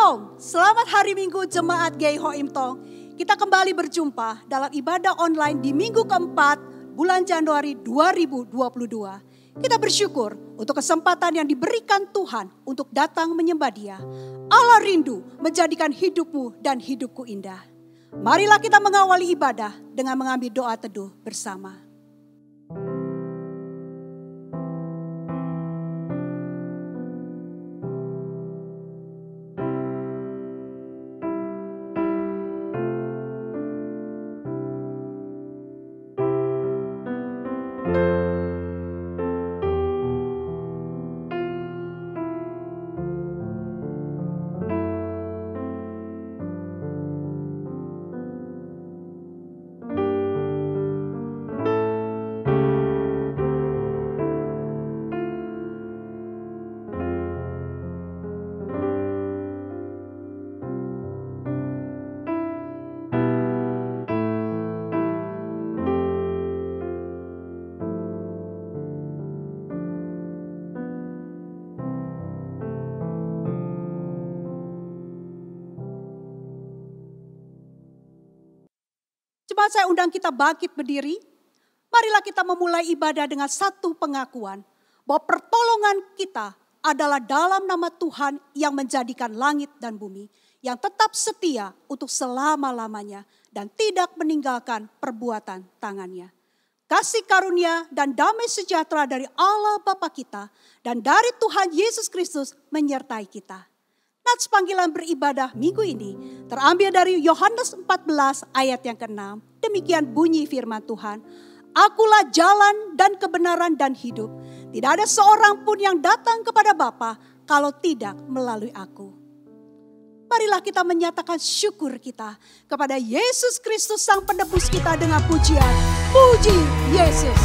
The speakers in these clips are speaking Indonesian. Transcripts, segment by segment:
Shalom, selamat hari Minggu Jemaat GEI Hoim Tong. Kita kembali berjumpa dalam ibadah online di minggu keempat bulan Januari 2022. Kita bersyukur untuk kesempatan yang diberikan Tuhan untuk datang menyembah Dia. Allah rindu menjadikan hidupmu dan hidupku indah. Marilah kita mengawali ibadah dengan mengambil doa teduh bersama. Jemaat, saya undang kita bangkit berdiri. Marilah kita memulai ibadah dengan satu pengakuan bahwa pertolongan kita adalah dalam nama Tuhan yang menjadikan langit dan bumi, yang tetap setia untuk selama-lamanya dan tidak meninggalkan perbuatan tangannya. Kasih karunia dan damai sejahtera dari Allah Bapa kita dan dari Tuhan Yesus Kristus menyertai kita. Nats panggilan beribadah minggu ini terambil dari Yohanes 14 ayat yang ke-6. Demikian bunyi firman Tuhan. Akulah jalan dan kebenaran dan hidup. Tidak ada seorang pun yang datang kepada Bapa kalau tidak melalui aku. Marilah kita menyatakan syukur kita kepada Yesus Kristus Sang Penebus kita dengan pujian. Puji Yesus.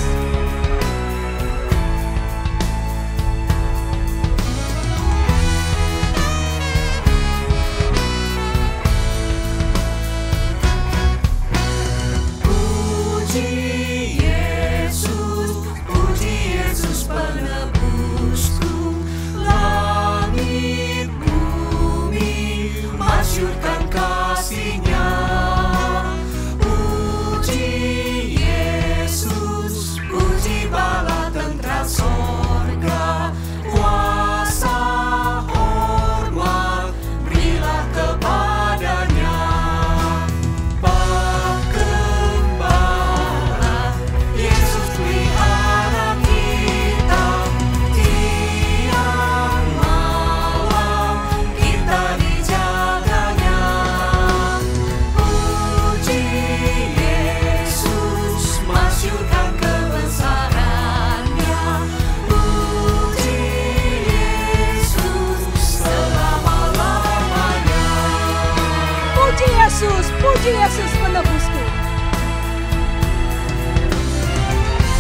Puji Yesus penebusku. Puji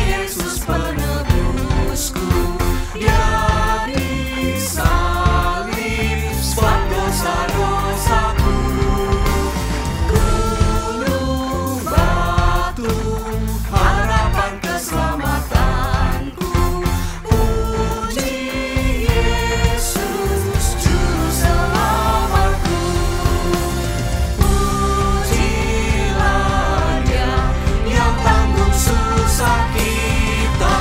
Yesus penebusku. Dari salib sebab dosa-dosaku. Gunung batu harapan keselamatanku. Puji Yesus juru selamatku. Pujilah Dia yang tanggung susah kita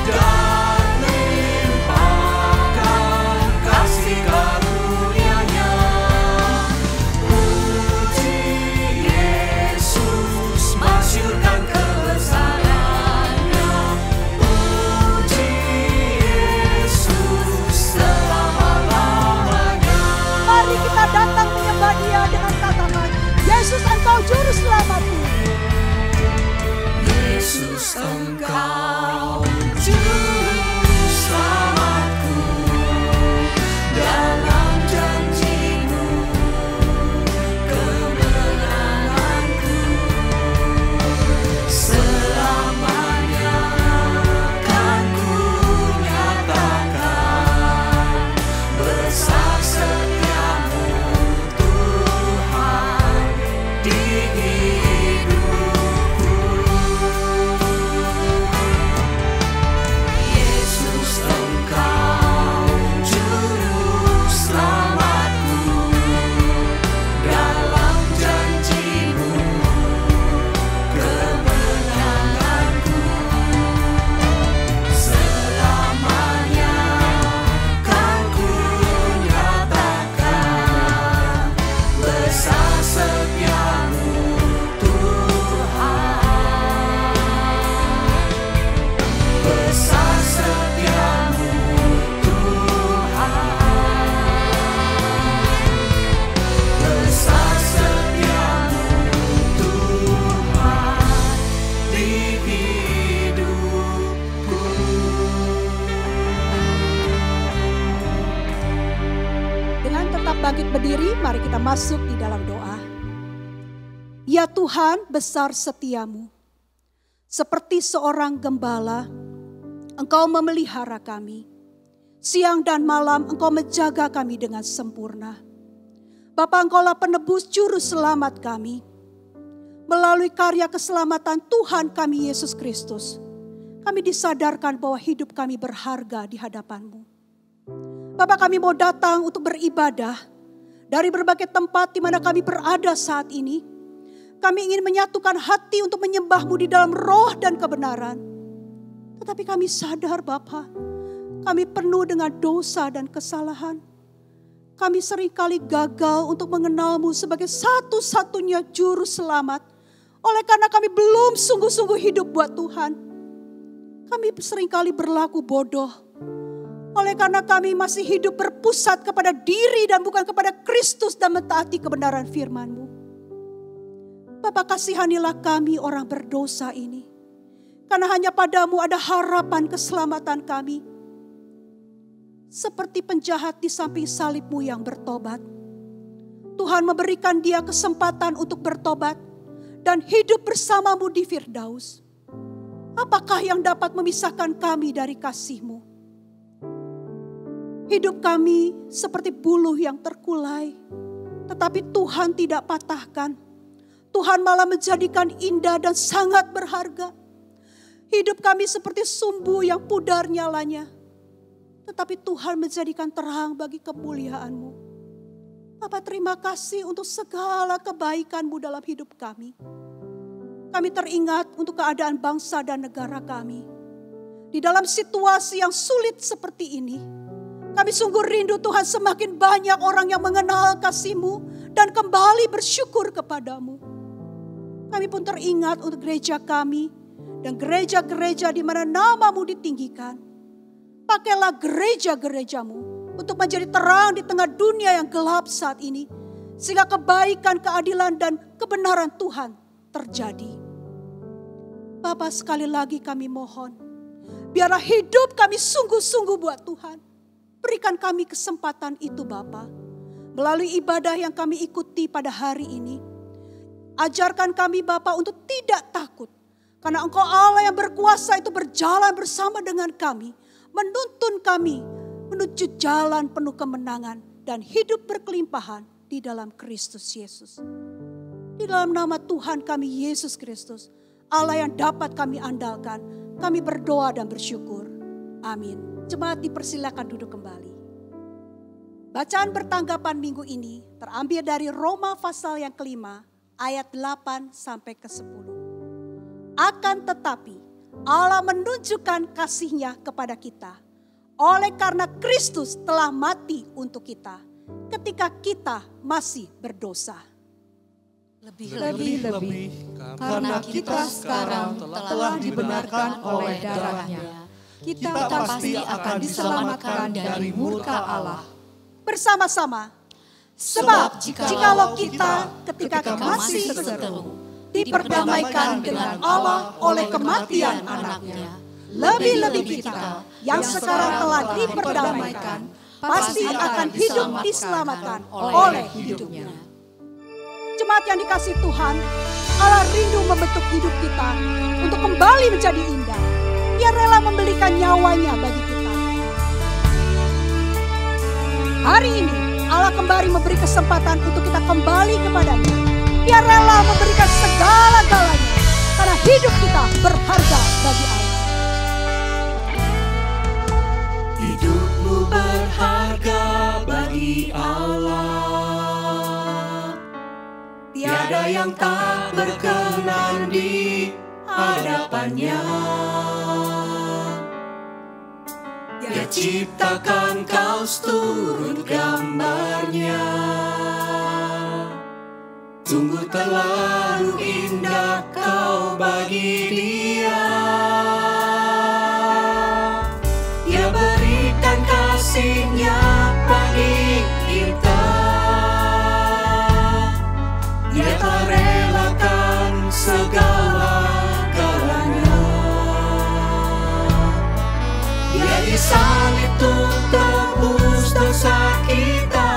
dan limpahkan kasih karunia-Nya. Puji Yesus masyurkan kebesaran-Nya. Puji Yesus selama-lamanya. Mari kita datang menyembah Dia dengan katakan, Yesus Engkau juru selamatku. Yesus Engkau juru selamatku. Dalam janji-Mu kemenanganku. Selamanya kan ku nyatakan besar setiamu Tuhan di bangkit berdiri, mari kita masuk di dalam doa. Ya Tuhan, besar setiamu. Seperti seorang gembala, Engkau memelihara kami. Siang dan malam Engkau menjaga kami dengan sempurna. Bapa, Engkaulah penebus juru selamat kami. Melalui karya keselamatan Tuhan kami Yesus Kristus, kami disadarkan bahwa hidup kami berharga di hadapan-Mu. Bapak, kami mau datang untuk beribadah dari berbagai tempat di mana kami berada saat ini. Kami ingin menyatukan hati untuk menyembah-Mu di dalam roh dan kebenaran. Tetapi kami sadar Bapa, kami penuh dengan dosa dan kesalahan. Kami seringkali gagal untuk mengenal-Mu sebagai satu-satunya juru selamat. Oleh karena kami belum sungguh-sungguh hidup buat Tuhan. Kami seringkali berlaku bodoh. Oleh karena kami masih hidup berpusat kepada diri dan bukan kepada Kristus dan mentaati kebenaran firman-Mu. Bapak, kasihanilah kami orang berdosa ini. Karena hanya padamu ada harapan keselamatan kami. Seperti penjahat di samping salib-Mu yang bertobat. Tuhan memberikan dia kesempatan untuk bertobat dan hidup bersama-Mu di Firdaus. Apakah yang dapat memisahkan kami dari kasih-Mu? Hidup kami seperti buluh yang terkulai, tetapi Tuhan tidak patahkan. Tuhan malah menjadikan indah dan sangat berharga. Hidup kami seperti sumbu yang pudar nyalanya, tetapi Tuhan menjadikan terang bagi kemuliaan-Mu. Bapa, terima kasih untuk segala kebaikan-Mu dalam hidup kami. Kami teringat untuk keadaan bangsa dan negara kami. Di dalam situasi yang sulit seperti ini, kami sungguh rindu Tuhan semakin banyak orang yang mengenal kasih-Mu dan kembali bersyukur kepadamu. Kami pun teringat untuk gereja kami dan gereja-gereja di mana nama-Mu ditinggikan. Pakailah gereja-gereja-Mu untuk menjadi terang di tengah dunia yang gelap saat ini. Sehingga kebaikan, keadilan dan kebenaran Tuhan terjadi. Bapa, sekali lagi kami mohon, biarlah hidup kami sungguh-sungguh buat Tuhan. Berikan kami kesempatan itu Bapa. Melalui ibadah yang kami ikuti pada hari ini. Ajarkan kami Bapa untuk tidak takut. Karena Engkau Allah yang berkuasa itu berjalan bersama dengan kami. Menuntun kami menuju jalan penuh kemenangan dan hidup berkelimpahan di dalam Kristus Yesus. Di dalam nama Tuhan kami Yesus Kristus, Allah yang dapat kami andalkan, kami berdoa dan bersyukur. Amin. Jemaat dipersilakan duduk kembali. Bacaan bertanggapan minggu ini terambil dari Roma pasal yang kelima ayat 8 sampai ke 10. Akan tetapi Allah menunjukkan kasih-Nya kepada kita oleh karena Kristus telah mati untuk kita ketika kita masih berdosa. Lebih-lebih karena kita sekarang telah dibenarkan oleh darah-Nya, kita pasti akan diselamatkan dari murka Allah. Bersama-sama. Sebab jikalau kita ketika masih berseteru diperdamaikan dengan Allah oleh kematian anaknya, lebih-lebih kita yang sekarang telah diperdamaikan pasti akan hidup diselamatkan oleh hidupnya. Jemaat yang dikasihi Tuhan, Allah rindu membentuk hidup kita untuk kembali menjadi indah. Ia rela memberikan nyawanya bagi kita. Hari ini Allah kembali memberi kesempatan untuk kita kembali kepadanya. Ia rela memberikan segala-galanya karena hidup kita berharga bagi Allah. Hidupmu berharga bagi Allah. Tiada yang tak berkenan di hadapannya. Dia ciptakan kau seturut gambarnya. Sungguh terlalu indah kau bagi Dia. Dia berikan kasih-Nya bagi kita. Dia telah relakan segala-galanya. Dia disalib untuk tebus dosa kita.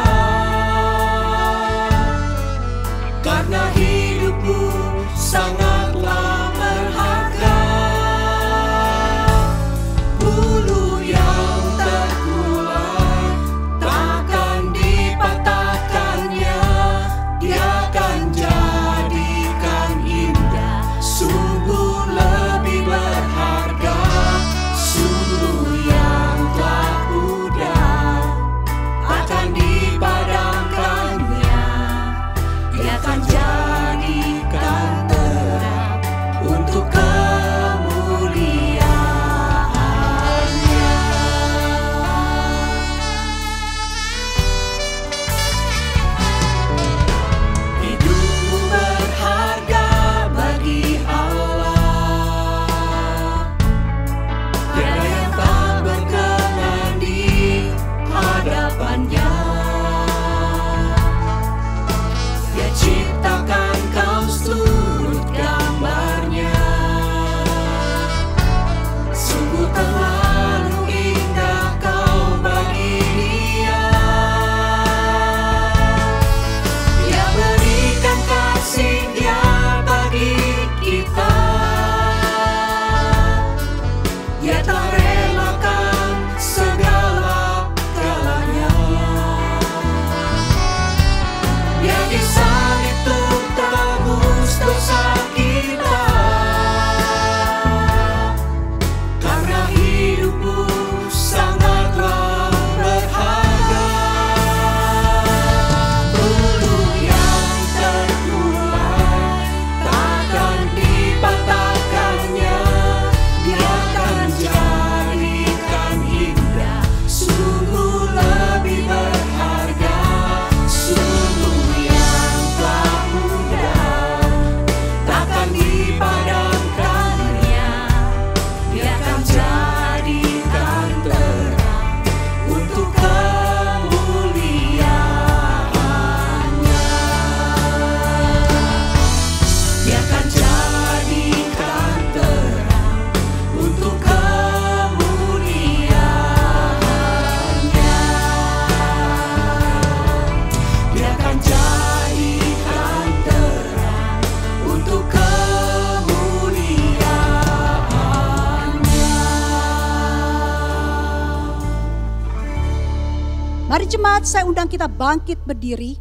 Mari jemaat, saya undang kita bangkit berdiri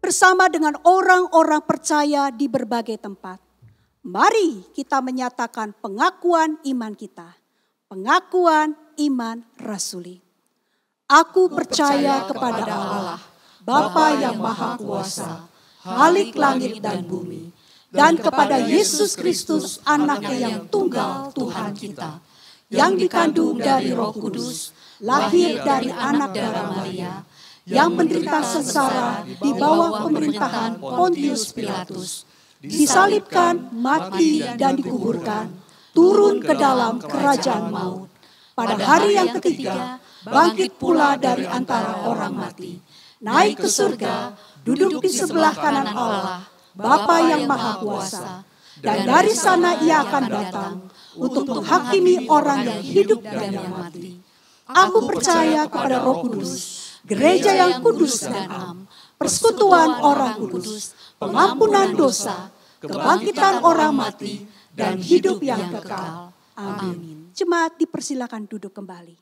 bersama dengan orang-orang percaya di berbagai tempat. Mari kita menyatakan pengakuan iman kita. Pengakuan iman rasuli. Aku percaya kepada Allah, Bapa yang Maha Kuasa, Khalik langit dan bumi, dan kepada Yesus Kristus, Anaknya yang tunggal Tuhan kita, yang dikandung dari Roh Kudus, lahir dari anak darah Maria, yang menderita sengsara di bawah pemerintahan Pontius Pilatus, disalibkan, mati dan dikuburkan, turun ke dalam kerajaan maut. Pada hari yang ketiga, bangkit pula dari antara orang mati, naik ke surga, duduk di sebelah kanan Allah, Bapa yang Maha Kuasa, dan dari sana Ia akan datang untuk menghakimi orang yang hidup dan yang mati. Aku percaya kepada Roh Kudus, gereja yang kudus dan am, persekutuan orang kudus, pengampunan dosa, kebangkitan orang mati, dan hidup yang kekal. Amin. Jemaat dipersilakan duduk kembali.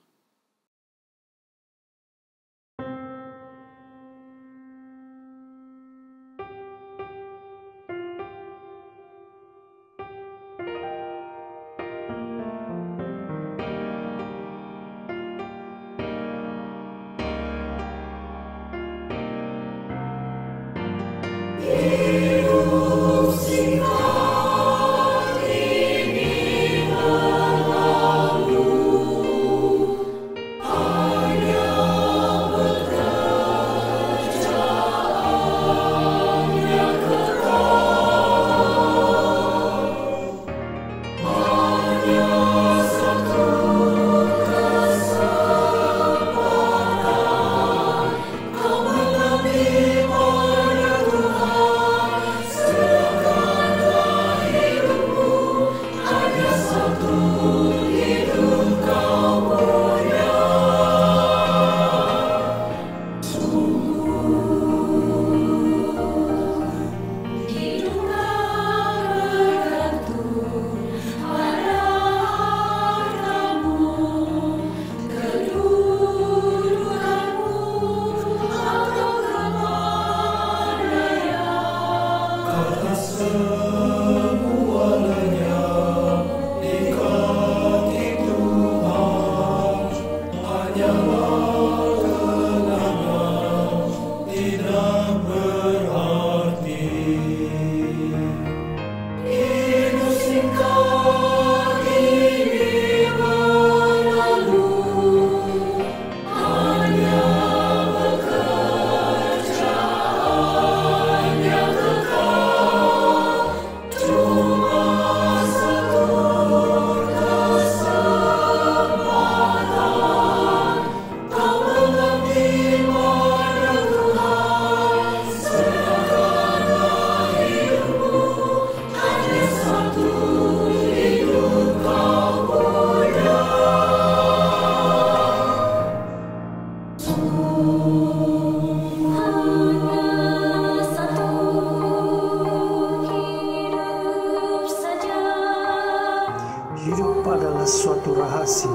suatu rahasia,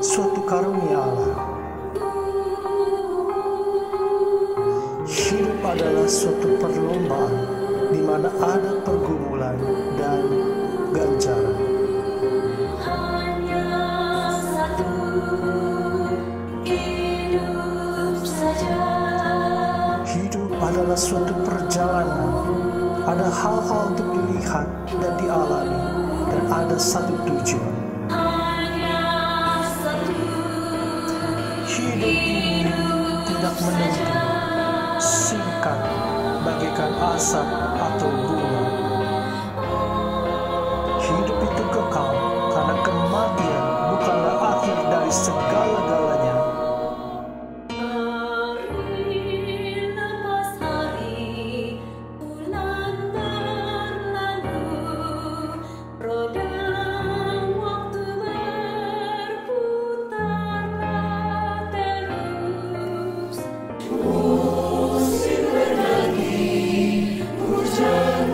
suatu karunia Allah. Hidup adalah suatu perlombaan di mana ada pergumulan dan ganjaran. Hanya satu hidup saja. Hidup adalah suatu perjalanan. Ada hal-hal untuk dilihat dan dialami, dan ada satu tujuan. Hanya satu Hidup ini tidak menentu, singkat, bagaikan asap atau bunga. Hidup itu kekal, karena kematian bukanlah akhir dari segala-galanya. hari lepas hari, bulan berlalu, roda waktu berputarlah terus. Musik bernyanyi, pujian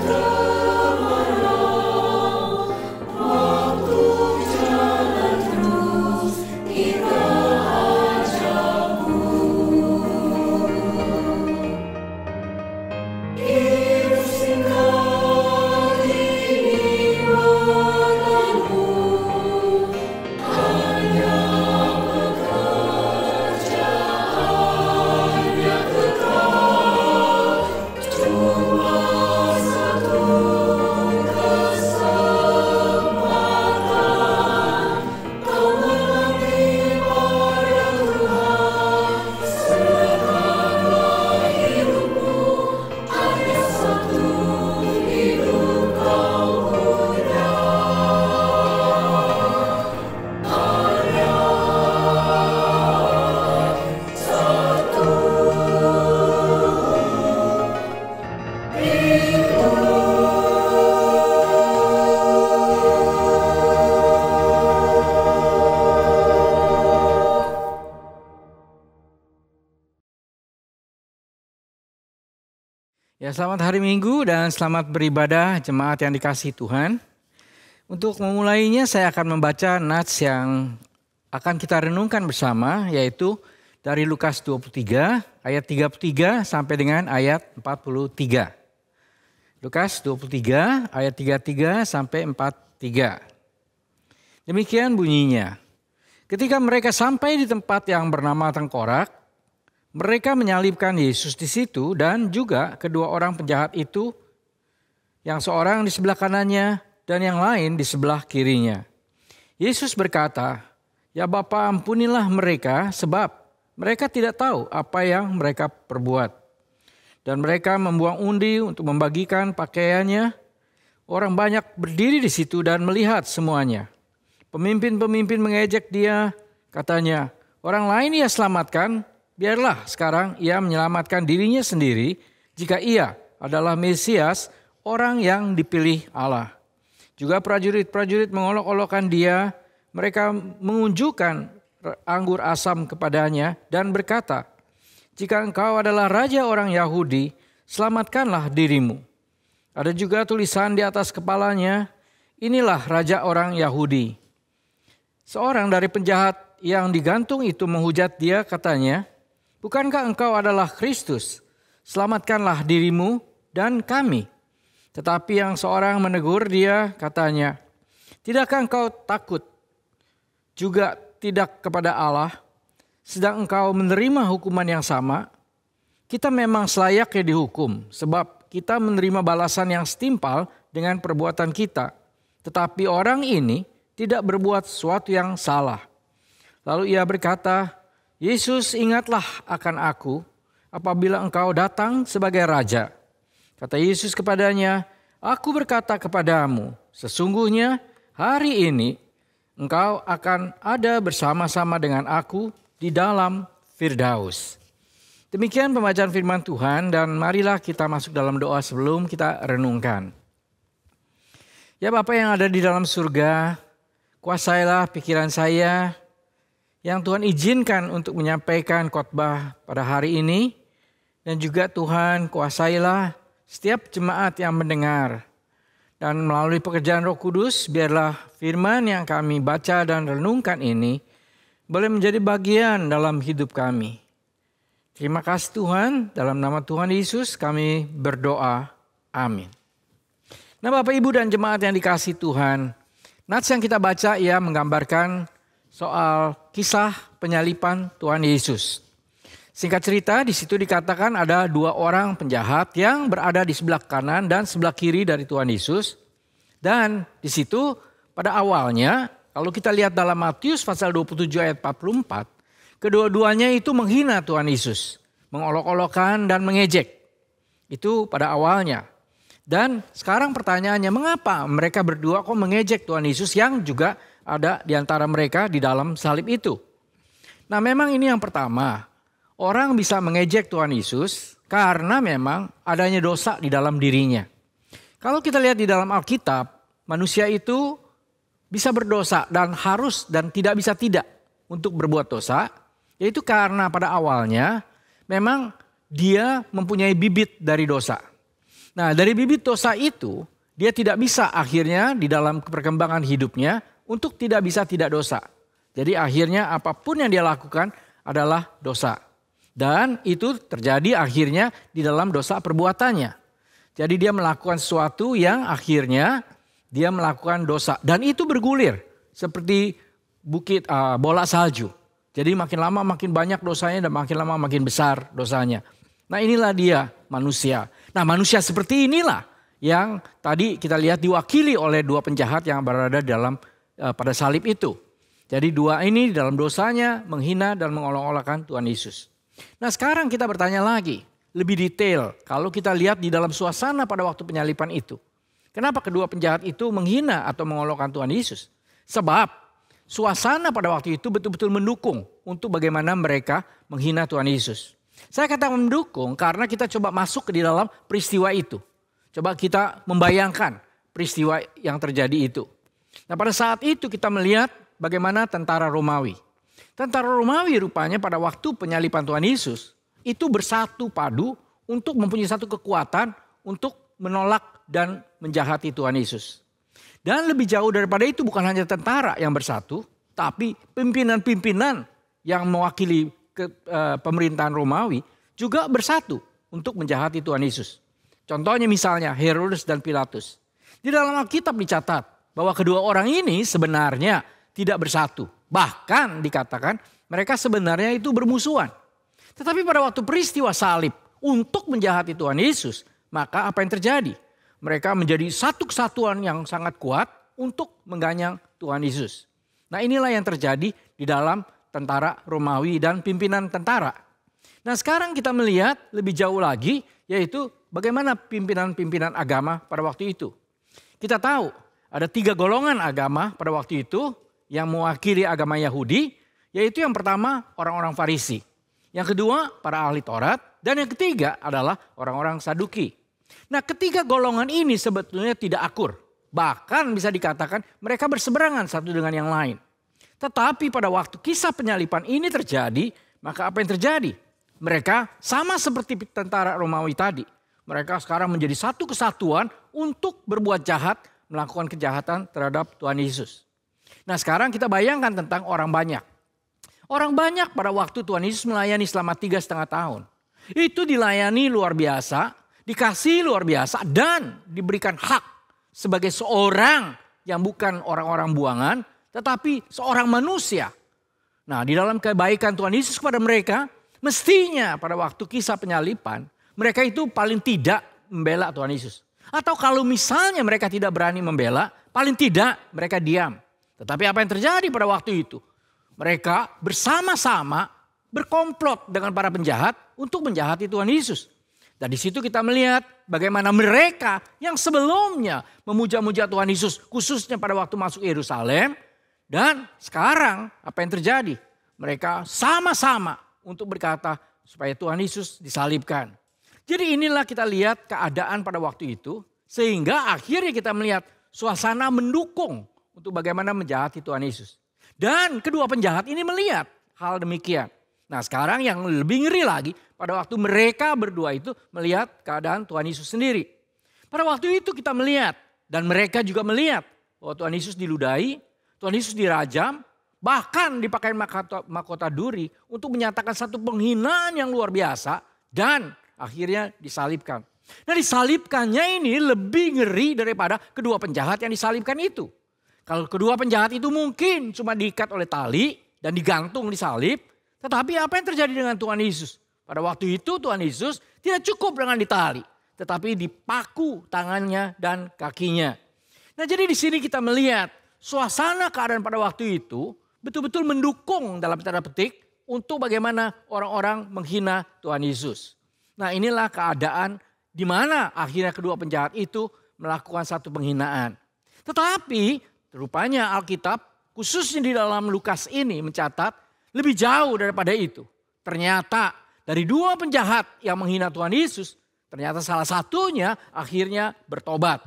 Ya, selamat hari Minggu dan selamat beribadah jemaat yang dikasihi Tuhan. Untuk memulainya saya akan membaca nats yang akan kita renungkan bersama, yaitu dari Lukas 23 ayat 33 sampai dengan ayat 43. Lukas 23 ayat 33 sampai 43. Demikian bunyinya. Ketika mereka sampai di tempat yang bernama Tengkorak, mereka menyalibkan Yesus di situ dan juga kedua orang penjahat itu, yang seorang di sebelah kanannya dan yang lain di sebelah kirinya. Yesus berkata, "Ya Bapa, ampunilah mereka sebab mereka tidak tahu apa yang mereka perbuat." Dan mereka membuang undi untuk membagikan pakaiannya. Orang banyak berdiri di situ dan melihat semuanya. Pemimpin-pemimpin mengejek dia, katanya, "Orang lain ia selamatkan, biarlah sekarang ia menyelamatkan dirinya sendiri jika ia adalah Mesias, orang yang dipilih Allah." Juga prajurit-prajurit mengolok-olokkan dia, mereka mengunjukkan anggur asam kepadanya dan berkata, "Jika engkau adalah raja orang Yahudi, selamatkanlah dirimu." Ada juga tulisan di atas kepalanya, "Inilah raja orang Yahudi." Seorang dari penjahat yang digantung itu menghujat dia, katanya, "Bukankah engkau adalah Kristus? Selamatkanlah dirimu dan kami." Tetapi yang seorang menegur dia, katanya, "Tidakkah engkau takut juga tidak kepada Allah, sedang engkau menerima hukuman yang sama? Kita memang selayaknya dihukum, sebab kita menerima balasan yang setimpal dengan perbuatan kita. Tetapi orang ini tidak berbuat sesuatu yang salah." Lalu ia berkata, "Yesus, ingatlah akan aku apabila engkau datang sebagai raja." Kata Yesus kepadanya, "Aku berkata kepadamu, sesungguhnya hari ini engkau akan ada bersama-sama dengan aku di dalam Firdaus." Demikian pembacaan firman Tuhan, dan marilah kita masuk dalam doa sebelum kita renungkan. Ya Bapa yang ada di dalam surga, kuasailah pikiran saya yang Tuhan izinkan untuk menyampaikan khotbah pada hari ini. Dan juga Tuhan kuasailah setiap jemaat yang mendengar. Dan melalui pekerjaan Roh Kudus, biarlah firman yang kami baca dan renungkan ini boleh menjadi bagian dalam hidup kami. Terima kasih Tuhan, dalam nama Tuhan Yesus kami berdoa. Amin. Nah Bapak Ibu dan jemaat yang dikasihi Tuhan, nats yang kita baca ia menggambarkan soal kisah penyaliban Tuhan Yesus. Singkat cerita, di situ dikatakan ada dua orang penjahat yang berada di sebelah kanan dan sebelah kiri dari Tuhan Yesus. Dan di situ pada awalnya, kalau kita lihat dalam Matius pasal 27 ayat 44, kedua-duanya itu menghina Tuhan Yesus, mengolok-olokkan dan mengejek. Itu pada awalnya. Dan sekarang pertanyaannya, mengapa mereka berdua kok mengejek Tuhan Yesus yang juga ada di antara mereka di dalam salib itu? Nah memang ini yang pertama. Orang bisa mengejek Tuhan Yesus karena memang adanya dosa di dalam dirinya. Kalau kita lihat di dalam Alkitab, manusia itu bisa berdosa dan harus dan tidak bisa tidak untuk berbuat dosa. Yaitu karena pada awalnya memang dia mempunyai bibit dari dosa. Nah dari bibit dosa itu dia tidak bisa akhirnya di dalam perkembangan hidupnya untuk tidak bisa tidak dosa. Jadi akhirnya apapun yang dia lakukan adalah dosa. Dan itu terjadi akhirnya di dalam dosa perbuatannya. Jadi dia melakukan sesuatu yang akhirnya dia melakukan dosa. Dan itu bergulir seperti bukit bola salju. Jadi makin lama makin banyak dosanya dan makin lama makin besar dosanya. Nah inilah dia manusia. Nah manusia seperti inilah yang tadi kita lihat diwakili oleh dua penjahat yang berada dalam pada salib itu. Jadi dua ini dalam dosanya menghina dan mengolok-olokkan Tuhan Yesus. Nah sekarang kita bertanya lagi, lebih detail kalau kita lihat di dalam suasana pada waktu penyaliban itu. Kenapa kedua penjahat itu menghina atau mengolokkan Tuhan Yesus? Sebab suasana pada waktu itu betul-betul mendukung untuk bagaimana mereka menghina Tuhan Yesus. Saya katakan mendukung karena kita coba masuk ke di dalam peristiwa itu. Coba kita membayangkan peristiwa yang terjadi itu. Nah pada saat itu kita melihat bagaimana tentara Romawi. Tentara Romawi rupanya pada waktu penyaliban Tuhan Yesus itu bersatu padu untuk mempunyai satu kekuatan untuk menolak dan menjahati Tuhan Yesus. Dan lebih jauh daripada itu bukan hanya tentara yang bersatu, tapi pimpinan-pimpinan yang mewakili pemerintahan Romawi juga bersatu untuk menjahati Tuhan Yesus. Contohnya misalnya Herodes dan Pilatus. Di dalam Alkitab dicatat bahwa kedua orang ini sebenarnya tidak bersatu. Bahkan dikatakan mereka sebenarnya itu bermusuhan. Tetapi pada waktu peristiwa salib untuk menjahati Tuhan Yesus, maka apa yang terjadi? Mereka menjadi satu kesatuan yang sangat kuat untuk mengganyang Tuhan Yesus. Nah, inilah yang terjadi di dalam tentara Romawi dan pimpinan tentara. Nah, sekarang kita melihat lebih jauh lagi, yaitu bagaimana pimpinan-pimpinan agama pada waktu itu. Kita tahu ada 3 golongan agama pada waktu itu yang mewakili agama Yahudi, yaitu yang pertama orang-orang Farisi. Yang kedua para ahli Taurat, dan yang ketiga adalah orang-orang Saduki. Nah, ketiga golongan ini sebetulnya tidak akur. Bahkan bisa dikatakan mereka berseberangan satu dengan yang lain. Tetapi pada waktu kisah penyalipan ini terjadi, maka apa yang terjadi? Mereka sama seperti tentara Romawi tadi. Mereka sekarang menjadi satu kesatuan untuk berbuat jahat, melakukan kejahatan terhadap Tuhan Yesus. Nah, sekarang kita bayangkan tentang orang banyak. Orang banyak pada waktu Tuhan Yesus melayani selama 3,5 tahun. Itu dilayani luar biasa, dikasih luar biasa, dan diberikan hak sebagai seorang yang bukan orang-orang buangan, tetapi seorang manusia. Nah, di dalam kebaikan Tuhan Yesus kepada mereka, mestinya pada waktu kisah penyalipan, mereka itu paling tidak membela Tuhan Yesus. Atau kalau misalnya mereka tidak berani membela, paling tidak mereka diam. Tetapi apa yang terjadi pada waktu itu? Mereka bersama-sama berkomplot dengan para penjahat untuk menjahati Tuhan Yesus. Dan di situ kita melihat bagaimana mereka yang sebelumnya memuja-muja Tuhan Yesus, khususnya pada waktu masuk Yerusalem. Dan sekarang apa yang terjadi? Mereka sama-sama untuk berkata supaya Tuhan Yesus disalibkan. Jadi inilah kita lihat keadaan pada waktu itu. Sehingga akhirnya kita melihat suasana mendukung untuk bagaimana menjahati Tuhan Yesus. Dan kedua penjahat ini melihat hal demikian. Nah, sekarang yang lebih ngeri lagi pada waktu mereka berdua itu melihat keadaan Tuhan Yesus sendiri. Pada waktu itu kita melihat dan mereka juga melihat bahwa Tuhan Yesus diludahi, Tuhan Yesus dirajam, bahkan dipakai mahkota duri untuk menyatakan satu penghinaan yang luar biasa dan akhirnya disalibkan. Nah, disalibkannya ini lebih ngeri daripada kedua penjahat yang disalibkan itu. Kalau kedua penjahat itu mungkin cuma diikat oleh tali dan digantung disalib. Tetapi apa yang terjadi dengan Tuhan Yesus? Pada waktu itu Tuhan Yesus tidak cukup dengan ditali. Tetapi dipaku tangannya dan kakinya. Nah, jadi di sini kita melihat suasana keadaan pada waktu itu betul-betul mendukung dalam tanda petik untuk bagaimana orang-orang menghina Tuhan Yesus. Nah, inilah keadaan di mana akhirnya kedua penjahat itu melakukan satu penghinaan. Tetapi rupanya Alkitab khususnya di dalam Lukas ini mencatat lebih jauh daripada itu. Ternyata dari dua penjahat yang menghina Tuhan Yesus, ternyata salah satunya akhirnya bertobat.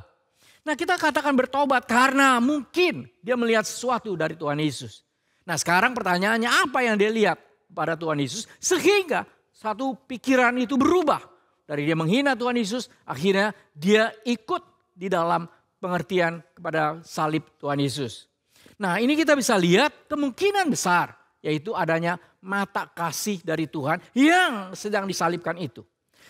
Nah, kita katakan bertobat karena mungkin dia melihat sesuatu dari Tuhan Yesus. Nah, sekarang pertanyaannya apa yang dia lihat pada Tuhan Yesus sehingga satu pikiran itu berubah. Dari dia menghina Tuhan Yesus, akhirnya dia ikut di dalam pengertian kepada salib Tuhan Yesus. Nah, ini kita bisa lihat kemungkinan besar, yaitu adanya mata kasih dari Tuhan yang sedang disalibkan itu.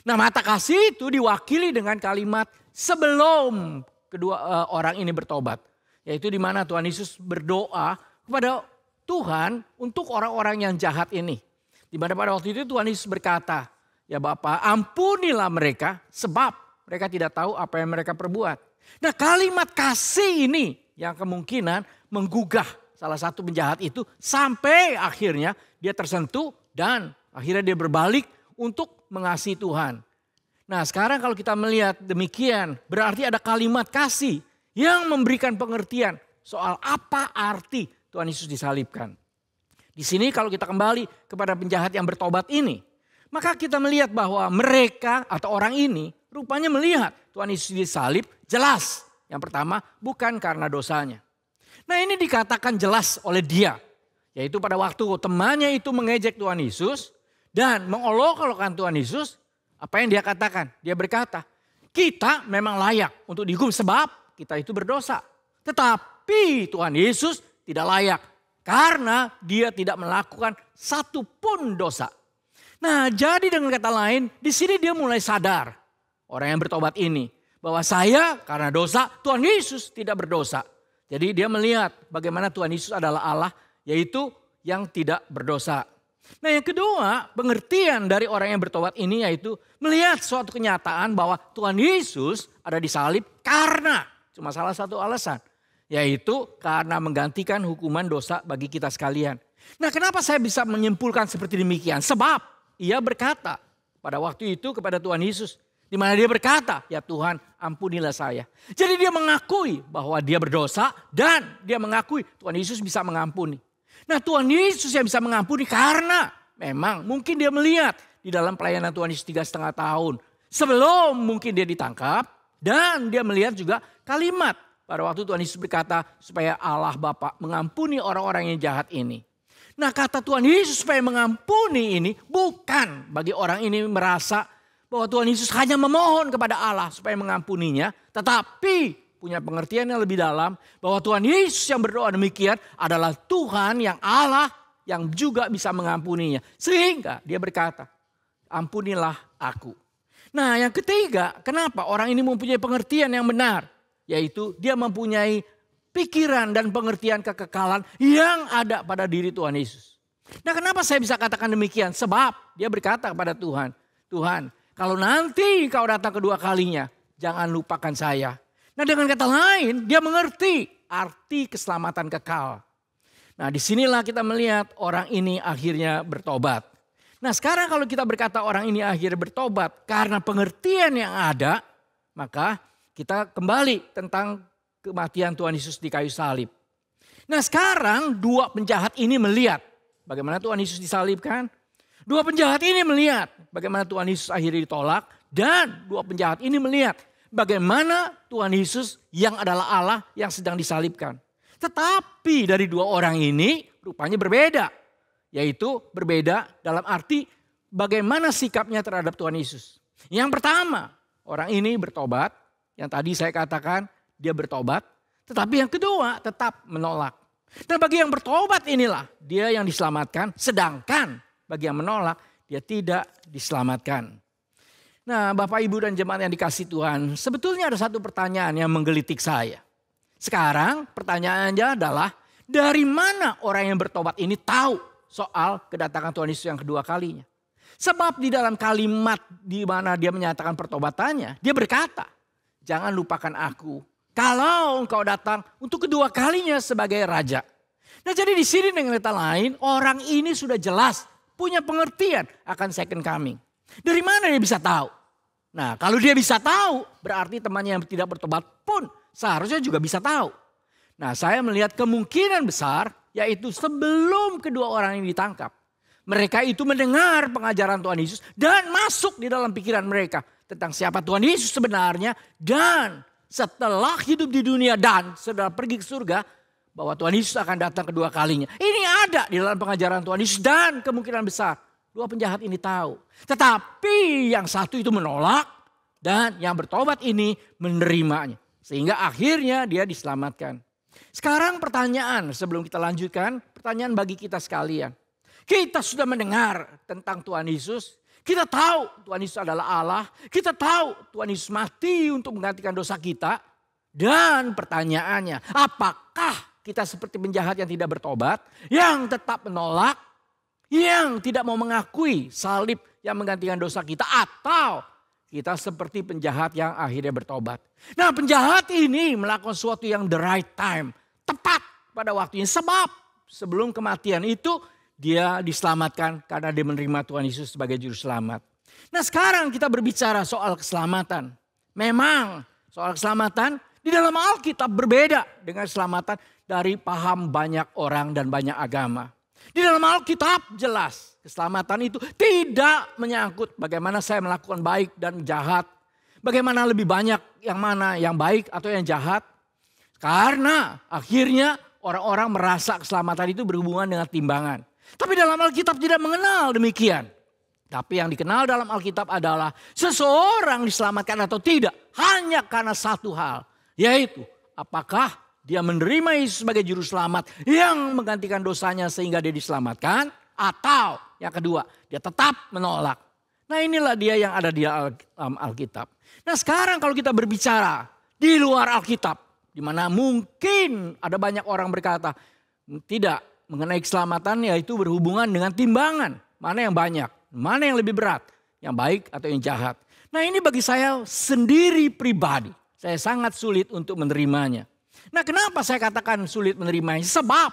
Nah, mata kasih itu diwakili dengan kalimat sebelum kedua orang ini bertobat. Yaitu di mana Tuhan Yesus berdoa kepada Tuhan untuk orang-orang yang jahat ini. Di mana pada waktu itu Tuhan Yesus berkata, ya Bapa, ampunilah mereka sebab mereka tidak tahu apa yang mereka perbuat. Nah, kalimat kasih ini yang kemungkinan menggugah salah satu penjahat itu sampai akhirnya dia tersentuh dan akhirnya dia berbalik untuk mengasihi Tuhan. Nah, sekarang kalau kita melihat demikian berarti ada kalimat kasih yang memberikan pengertian soal apa arti Tuhan Yesus disalibkan. Di sini kalau kita kembali kepada penjahat yang bertobat ini, maka kita melihat bahwa mereka atau orang ini rupanya melihat Tuhan Yesus disalib jelas. Yang pertama bukan karena dosanya. Nah, ini dikatakan jelas oleh dia. Yaitu pada waktu temannya itu mengejek Tuhan Yesus dan mengolok-olokkan Tuhan Yesus. Apa yang dia katakan? Dia berkata, kita memang layak untuk dihukum sebab kita itu berdosa. Tetapi Tuhan Yesus tidak layak karena dia tidak melakukan satu pun dosa. Nah, jadi dengan kata lain, di sini dia mulai sadar, orang yang bertobat ini, bahwa saya karena dosa, Tuhan Yesus tidak berdosa. Jadi dia melihat bagaimana Tuhan Yesus adalah Allah, yaitu yang tidak berdosa. Nah, yang kedua, pengertian dari orang yang bertobat ini yaitu melihat suatu kenyataan bahwa Tuhan Yesus ada di salib karena cuma salah satu alasan, yaitu karena menggantikan hukuman dosa bagi kita sekalian. Nah, kenapa saya bisa menyimpulkan seperti demikian? Sebab ia berkata pada waktu itu kepada Tuhan Yesus, di mana dia berkata, ya Tuhan ampunilah saya. Jadi dia mengakui bahwa dia berdosa dan dia mengakui Tuhan Yesus bisa mengampuni. Nah, Tuhan Yesus yang bisa mengampuni karena memang mungkin dia melihat di dalam pelayanan Tuhan Yesus 3,5 tahun. Sebelum mungkin dia ditangkap dan dia melihat juga kalimat pada waktu Tuhan Yesus berkata supaya Allah Bapa mengampuni orang-orang yang jahat ini. Nah, kata Tuhan Yesus supaya mengampuni ini bukan bagi orang ini merasa bahwa Tuhan Yesus hanya memohon kepada Allah supaya mengampuninya. Tetapi punya pengertian yang lebih dalam bahwa Tuhan Yesus yang berdoa demikian adalah Tuhan yang Allah yang juga bisa mengampuninya. Sehingga dia berkata, ampunilah aku. Nah, yang ketiga, kenapa orang ini mempunyai pengertian yang benar? Yaitu dia mempunyai pikiran dan pengertian kekekalan yang ada pada diri Tuhan Yesus. Nah, kenapa saya bisa katakan demikian? Sebab dia berkata kepada Tuhan, Tuhan, kalau nanti kau datang kedua kalinya, jangan lupakan saya. Nah, dengan kata lain, dia mengerti arti keselamatan kekal. Nah, disinilah kita melihat orang ini akhirnya bertobat. Nah, sekarang kalau kita berkata orang ini akhirnya bertobat karena pengertian yang ada, maka kita kembali tentang kematian Tuhan Yesus di kayu salib. Nah, sekarang dua penjahat ini melihat bagaimana Tuhan Yesus disalibkan. Dua penjahat ini melihat bagaimana Tuhan Yesus akhirnya ditolak. Dan dua penjahat ini melihat bagaimana Tuhan Yesus yang adalah Allah yang sedang disalibkan. Tetapi dari dua orang ini rupanya berbeda. Yaitu berbeda dalam arti bagaimana sikapnya terhadap Tuhan Yesus. Yang pertama, orang ini bertobat. Yang tadi saya katakan, dia bertobat, tetapi yang kedua tetap menolak. Dan bagi yang bertobat inilah dia yang diselamatkan, sedangkan bagi yang menolak dia tidak diselamatkan. Nah, Bapak Ibu dan jemaat yang dikasihi Tuhan, sebetulnya ada satu pertanyaan yang menggelitik saya. Sekarang pertanyaannya adalah dari mana orang yang bertobat ini tahu soal kedatangan Tuhan Yesus yang kedua kalinya? Sebab di dalam kalimat di mana dia menyatakan pertobatannya, dia berkata, jangan lupakan aku. Kalau engkau datang untuk kedua kalinya sebagai raja. Nah, jadi di sini dengan kata lain orang ini sudah jelas punya pengertian akan second coming. Dari mana dia bisa tahu? Nah, kalau dia bisa tahu berarti temannya yang tidak bertobat pun seharusnya juga bisa tahu. Nah, saya melihat kemungkinan besar yaitu sebelum kedua orang ini ditangkap. Mereka itu mendengar pengajaran Tuhan Yesus dan masuk di dalam pikiran mereka tentang siapa Tuhan Yesus sebenarnya dan setelah hidup di dunia dan setelah pergi ke surga, bahwa Tuhan Yesus akan datang kedua kalinya. Ini ada di dalam pengajaran Tuhan Yesus dan kemungkinan besar dua penjahat ini tahu. Tetapi yang satu itu menolak dan yang bertobat ini menerimanya. Sehingga akhirnya dia diselamatkan. Sekarang pertanyaan sebelum kita lanjutkan, pertanyaan bagi kita sekalian. Kita sudah mendengar tentang Tuhan Yesus. Kita tahu Tuhan Yesus adalah Allah. Kita tahu Tuhan Yesus mati untuk menggantikan dosa kita. Dan pertanyaannya, apakah kita seperti penjahat yang tidak bertobat, yang tetap menolak, yang tidak mau mengakui salib yang menggantikan dosa kita, atau kita seperti penjahat yang akhirnya bertobat. Nah, penjahat ini melakukan sesuatu yang the right time, tepat pada waktunya. Sebab sebelum kematian itu dia diselamatkan karena dia menerima Tuhan Yesus sebagai juru selamat. Nah, sekarang kita berbicara soal keselamatan. Memang soal keselamatan di dalam Alkitab berbeda dengan keselamatan dari paham banyak orang dan banyak agama. Di dalam Alkitab jelas keselamatan itu tidak menyangkut bagaimana saya melakukan baik dan jahat. Bagaimana lebih banyak yang mana yang baik atau yang jahat. Karena akhirnya orang-orang merasa keselamatan itu berhubungan dengan timbangan. Tapi dalam Alkitab tidak mengenal demikian. Tapi yang dikenal dalam Alkitab adalah seseorang diselamatkan atau tidak hanya karena satu hal. Yaitu apakah dia menerima Yesus sebagai juru selamat yang menggantikan dosanya sehingga dia diselamatkan. Atau yang kedua dia tetap menolak. Nah inilah dia yang ada di dalam Alkitab. Nah sekarang kalau kita berbicara di luar Alkitab. Di mana mungkin ada banyak orang berkata tidak mengenai keselamatan yaitu berhubungan dengan timbangan. Mana yang banyak. Mana yang lebih berat, yang baik atau yang jahat. Nah ini bagi saya sendiri pribadi, saya sangat sulit untuk menerimanya. Nah kenapa saya katakan sulit menerimanya? Sebab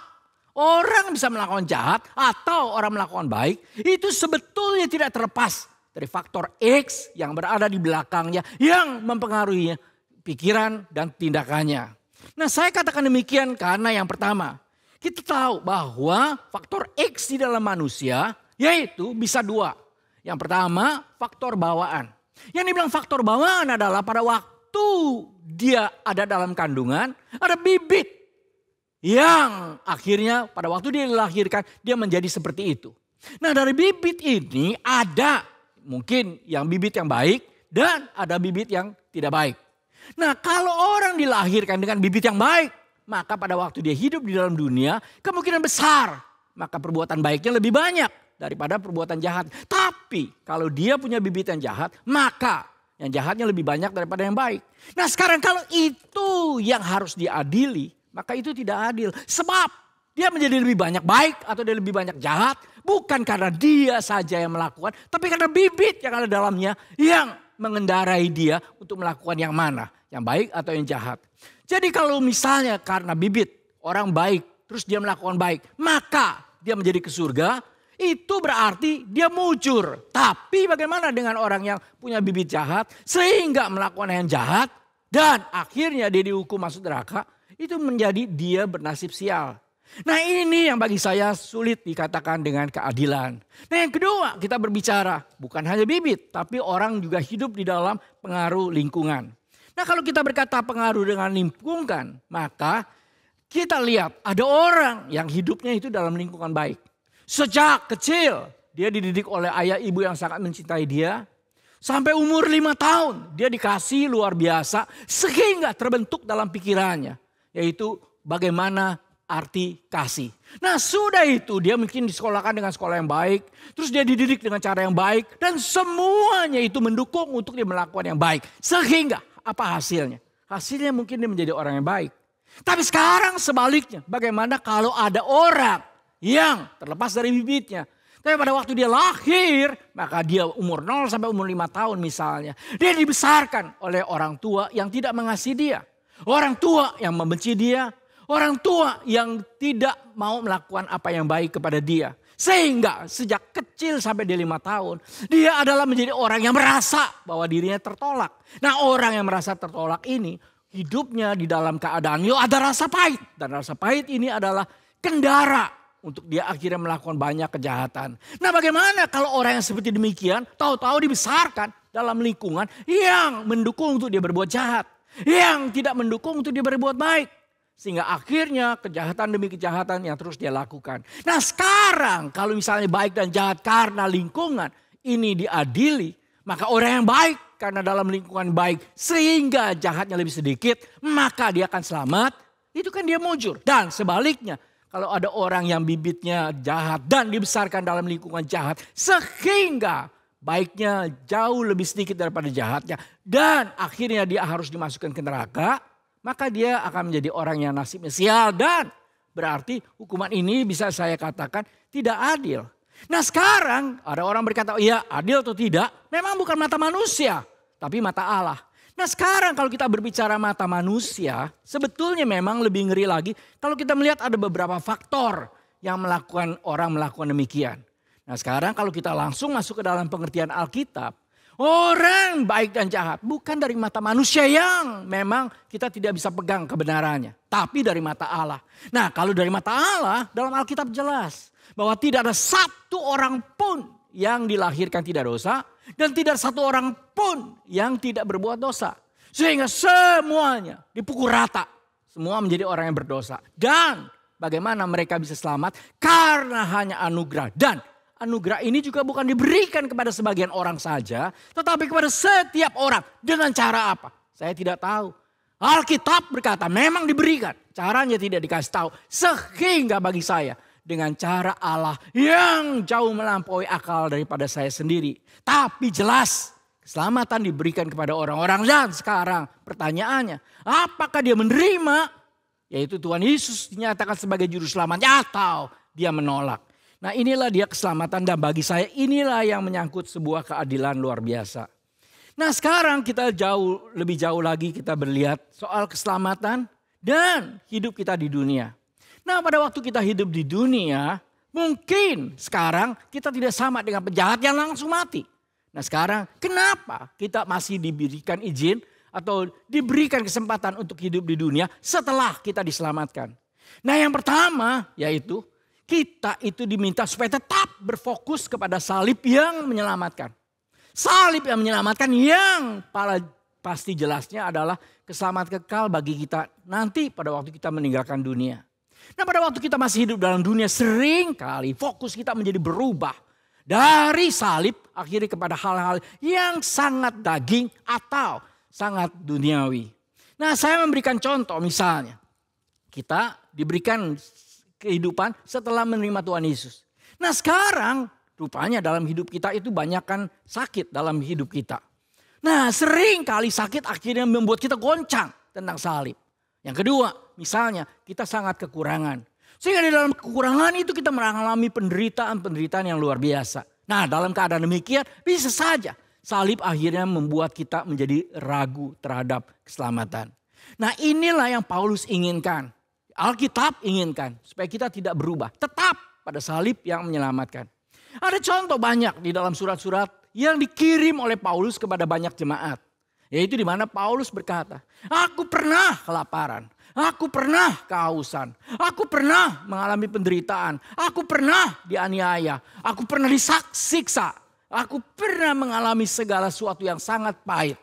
orang bisa melakukan jahat atau orang melakukan baik, itu sebetulnya tidak terlepas dari faktor X yang berada di belakangnya, yang mempengaruhi pikiran dan tindakannya. Nah saya katakan demikian karena yang pertama, kita tahu bahwa faktor X di dalam manusia, yaitu bisa dua. Yang pertama faktor bawaan. Yang dibilang faktor bawaan adalah pada waktu dia ada dalam kandungan. Ada bibit yang akhirnya pada waktu dia dilahirkan dia menjadi seperti itu. Nah dari bibit ini ada mungkin yang bibit yang baik dan ada bibit yang tidak baik. Nah kalau orang dilahirkan dengan bibit yang baik. Maka pada waktu dia hidup di dalam dunia kemungkinan besar. Maka perbuatan baiknya lebih banyak daripada perbuatan jahat. Tapi kalau dia punya bibit yang jahat, maka yang jahatnya lebih banyak daripada yang baik. Nah sekarang kalau itu yang harus diadili, maka itu tidak adil. Sebab dia menjadi lebih banyak baik atau dia lebih banyak jahat. Bukan karena dia saja yang melakukan, tapi karena bibit yang ada dalamnya yang mengendarai dia untuk melakukan yang mana. Yang baik atau yang jahat. Jadi kalau misalnya karena bibit orang baik terus dia melakukan baik. Maka dia menjadi ke surga. Itu berarti dia mujur. Tapi bagaimana dengan orang yang punya bibit jahat. Sehingga melakukan yang jahat. Dan akhirnya dia dihukum masuk neraka. Itu menjadi dia bernasib sial. Nah ini yang bagi saya sulit dikatakan dengan keadilan. Nah yang kedua kita berbicara bukan hanya bibit. Tapi orang juga hidup di dalam pengaruh lingkungan. Nah kalau kita berkata pengaruh dengan lingkungan, maka kita lihat ada orang yang hidupnya itu dalam lingkungan baik. Sejak kecil dia dididik oleh ayah ibu yang sangat mencintai dia. Sampai umur 5 tahun dia dikasih luar biasa sehingga terbentuk dalam pikirannya. Yaitu bagaimana arti kasih. Nah sudah itu dia mungkin disekolahkan dengan sekolah yang baik. Terus dia dididik dengan cara yang baik. Dan semuanya itu mendukung untuk dia melakukan yang baik. Sehingga apa hasilnya? Hasilnya mungkin dia menjadi orang yang baik. Tapi sekarang sebaliknya. Bagaimana kalau ada orang yang terlepas dari bibitnya. Tapi pada waktu dia lahir. Maka dia umur 0 sampai umur 5 tahun misalnya. Dia dibesarkan oleh orang tua yang tidak mengasihi dia. Orang tua yang membenci dia. Orang tua yang tidak mau melakukan apa yang baik kepada dia. Sehingga sejak kecil sampai dia 5 tahun. Dia adalah menjadi orang yang merasa bahwa dirinya tertolak. Nah orang yang merasa tertolak ini hidupnya di dalam keadaan ada rasa pahit. Dan rasa pahit ini adalah kendara untuk dia akhirnya melakukan banyak kejahatan. Nah bagaimana kalau orang yang seperti demikian tahu-tahu dibesarkan dalam lingkungan yang mendukung untuk dia berbuat jahat. Yang tidak mendukung untuk dia berbuat baik. Sehingga akhirnya kejahatan demi kejahatan yang terus dia lakukan. Nah sekarang kalau misalnya baik dan jahat karena lingkungan ini diadili. Maka orang yang baik karena dalam lingkungan baik sehingga jahatnya lebih sedikit. Maka dia akan selamat. Itu kan dia mujur. Dan sebaliknya kalau ada orang yang bibitnya jahat dan dibesarkan dalam lingkungan jahat. Sehingga baiknya jauh lebih sedikit daripada jahatnya. Dan akhirnya dia harus dimasukkan ke neraka. Maka dia akan menjadi orang yang nasibnya sial dan berarti hukuman ini bisa saya katakan tidak adil. Nah sekarang ada orang berkata iya adil atau tidak memang bukan mata manusia tapi mata Allah. Nah sekarang kalau kita berbicara mata manusia sebetulnya memang lebih ngeri lagi kalau kita melihat ada beberapa faktor yang orang melakukan demikian. Nah sekarang kalau kita langsung masuk ke dalam pengertian Alkitab. Orang baik dan jahat bukan dari mata manusia yang memang kita tidak bisa pegang kebenarannya. Tapi dari mata Allah. Nah kalau dari mata Allah dalam Alkitab jelas. Bahwa tidak ada satu orang pun yang dilahirkan tidak dosa. Dan tidak satu orang pun yang tidak berbuat dosa. Sehingga semuanya dipukul rata. Semua menjadi orang yang berdosa. Dan bagaimana mereka bisa selamat? Karena hanya anugerah dan anugerah ini juga bukan diberikan kepada sebagian orang saja, tetapi kepada setiap orang. Dengan cara apa? Saya tidak tahu. Alkitab berkata memang diberikan, caranya tidak dikasih tahu. Sehingga bagi saya dengan cara Allah yang jauh melampaui akal daripada saya sendiri. Tapi jelas keselamatan diberikan kepada orang-orang. Dan sekarang pertanyaannya, apakah dia menerima? Yaitu Tuhan Yesus dinyatakan sebagai juru selamatnya atau dia menolak. Nah inilah dia keselamatan dan bagi saya inilah yang menyangkut sebuah keadilan luar biasa. Nah sekarang kita lebih jauh lagi kita berlihat soal keselamatan dan hidup kita di dunia. Nah pada waktu kita hidup di dunia mungkin sekarang kita tidak sama dengan penjahat yang langsung mati. Nah sekarang kenapa kita masih diberikan izin atau diberikan kesempatan untuk hidup di dunia setelah kita diselamatkan. Nah yang pertama yaitu kita itu diminta supaya tetap berfokus kepada salib yang menyelamatkan. Salib yang menyelamatkan yang pasti jelasnya adalah keselamatan kekal bagi kita nanti pada waktu kita meninggalkan dunia. Nah pada waktu kita masih hidup dalam dunia sering kali fokus kita menjadi berubah. Dari salib akhirnya kepada hal-hal yang sangat daging atau sangat duniawi. Nah saya memberikan contoh misalnya. Kita diberikan kehidupan setelah menerima Tuhan Yesus. Nah sekarang rupanya dalam hidup kita itu banyakkan sakit dalam hidup kita. Nah sering kali sakit akhirnya membuat kita goncang tentang salib. Yang kedua misalnya kita sangat kekurangan. Sehingga di dalam kekurangan itu kita mengalami penderitaan yang luar biasa. Nah dalam keadaan demikian bisa saja salib akhirnya membuat kita menjadi ragu terhadap keselamatan. Nah inilah yang Paulus inginkan. Alkitab inginkan supaya kita tidak berubah. Tetap pada salib yang menyelamatkan. Ada contoh banyak di dalam surat-surat yang dikirim oleh Paulus kepada banyak jemaat. Yaitu di mana Paulus berkata, aku pernah kelaparan. Aku pernah kehausan. Aku pernah mengalami penderitaan. Aku pernah dianiaya. Aku pernah disiksa. Aku pernah mengalami segala sesuatu yang sangat pahit.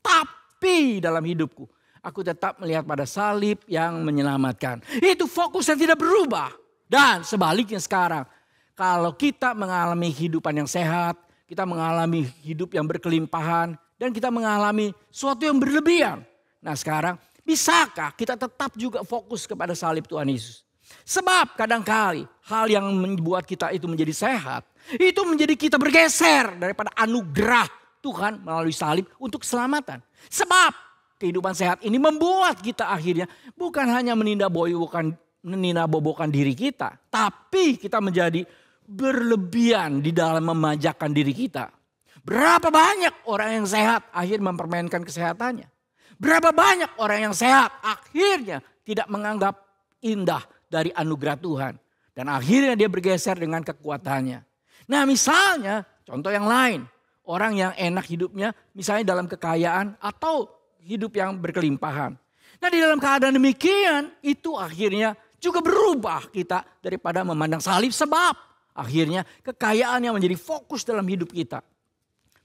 Tapi dalam hidupku, aku tetap melihat pada salib yang menyelamatkan. Itu fokus yang tidak berubah. Dan sebaliknya sekarang, kalau kita mengalami kehidupan yang sehat, kita mengalami hidup yang berkelimpahan, dan kita mengalami sesuatu yang berlebihan. Nah sekarang, bisakah kita tetap juga fokus kepada salib Tuhan Yesus? Sebab kadangkali hal yang membuat kita itu menjadi sehat, itu menjadi kita bergeser daripada anugerah Tuhan melalui salib untuk keselamatan. Sebab kehidupan sehat ini membuat kita akhirnya bukan hanya meninabobokan diri kita. Tapi kita menjadi berlebihan di dalam memanjakan diri kita. Berapa banyak orang yang sehat akhirnya mempermainkan kesehatannya. Berapa banyak orang yang sehat akhirnya tidak menganggap indah dari anugerah Tuhan. Dan akhirnya dia bergeser dengan kekuatannya. Nah misalnya contoh yang lain. Orang yang enak hidupnya misalnya dalam kekayaan atau hidup yang berkelimpahan. Nah di dalam keadaan demikian itu akhirnya juga berubah kita daripada memandang salib. Sebab akhirnya kekayaan yang menjadi fokus dalam hidup kita.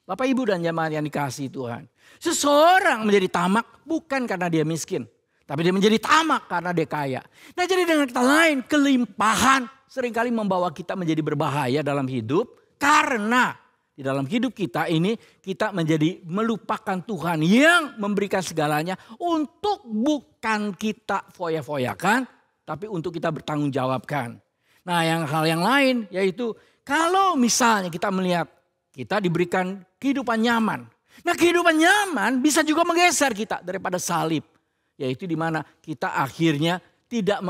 Bapak ibu dan jemaat yang dikasihi Tuhan. Seseorang menjadi tamak bukan karena dia miskin. Tapi dia menjadi tamak karena dia kaya. Nah jadi dengan kata lain kelimpahan seringkali membawa kita menjadi berbahaya dalam hidup. Karena di dalam hidup kita ini kita menjadi melupakan Tuhan yang memberikan segalanya. Untuk bukan kita foya-foyakan tapi untuk kita bertanggung jawabkan. Nah hal yang lain yaitu kalau misalnya kita melihat kita diberikan kehidupan nyaman. Nah kehidupan nyaman bisa juga menggeser kita daripada salib. Yaitu di mana kita akhirnya tidak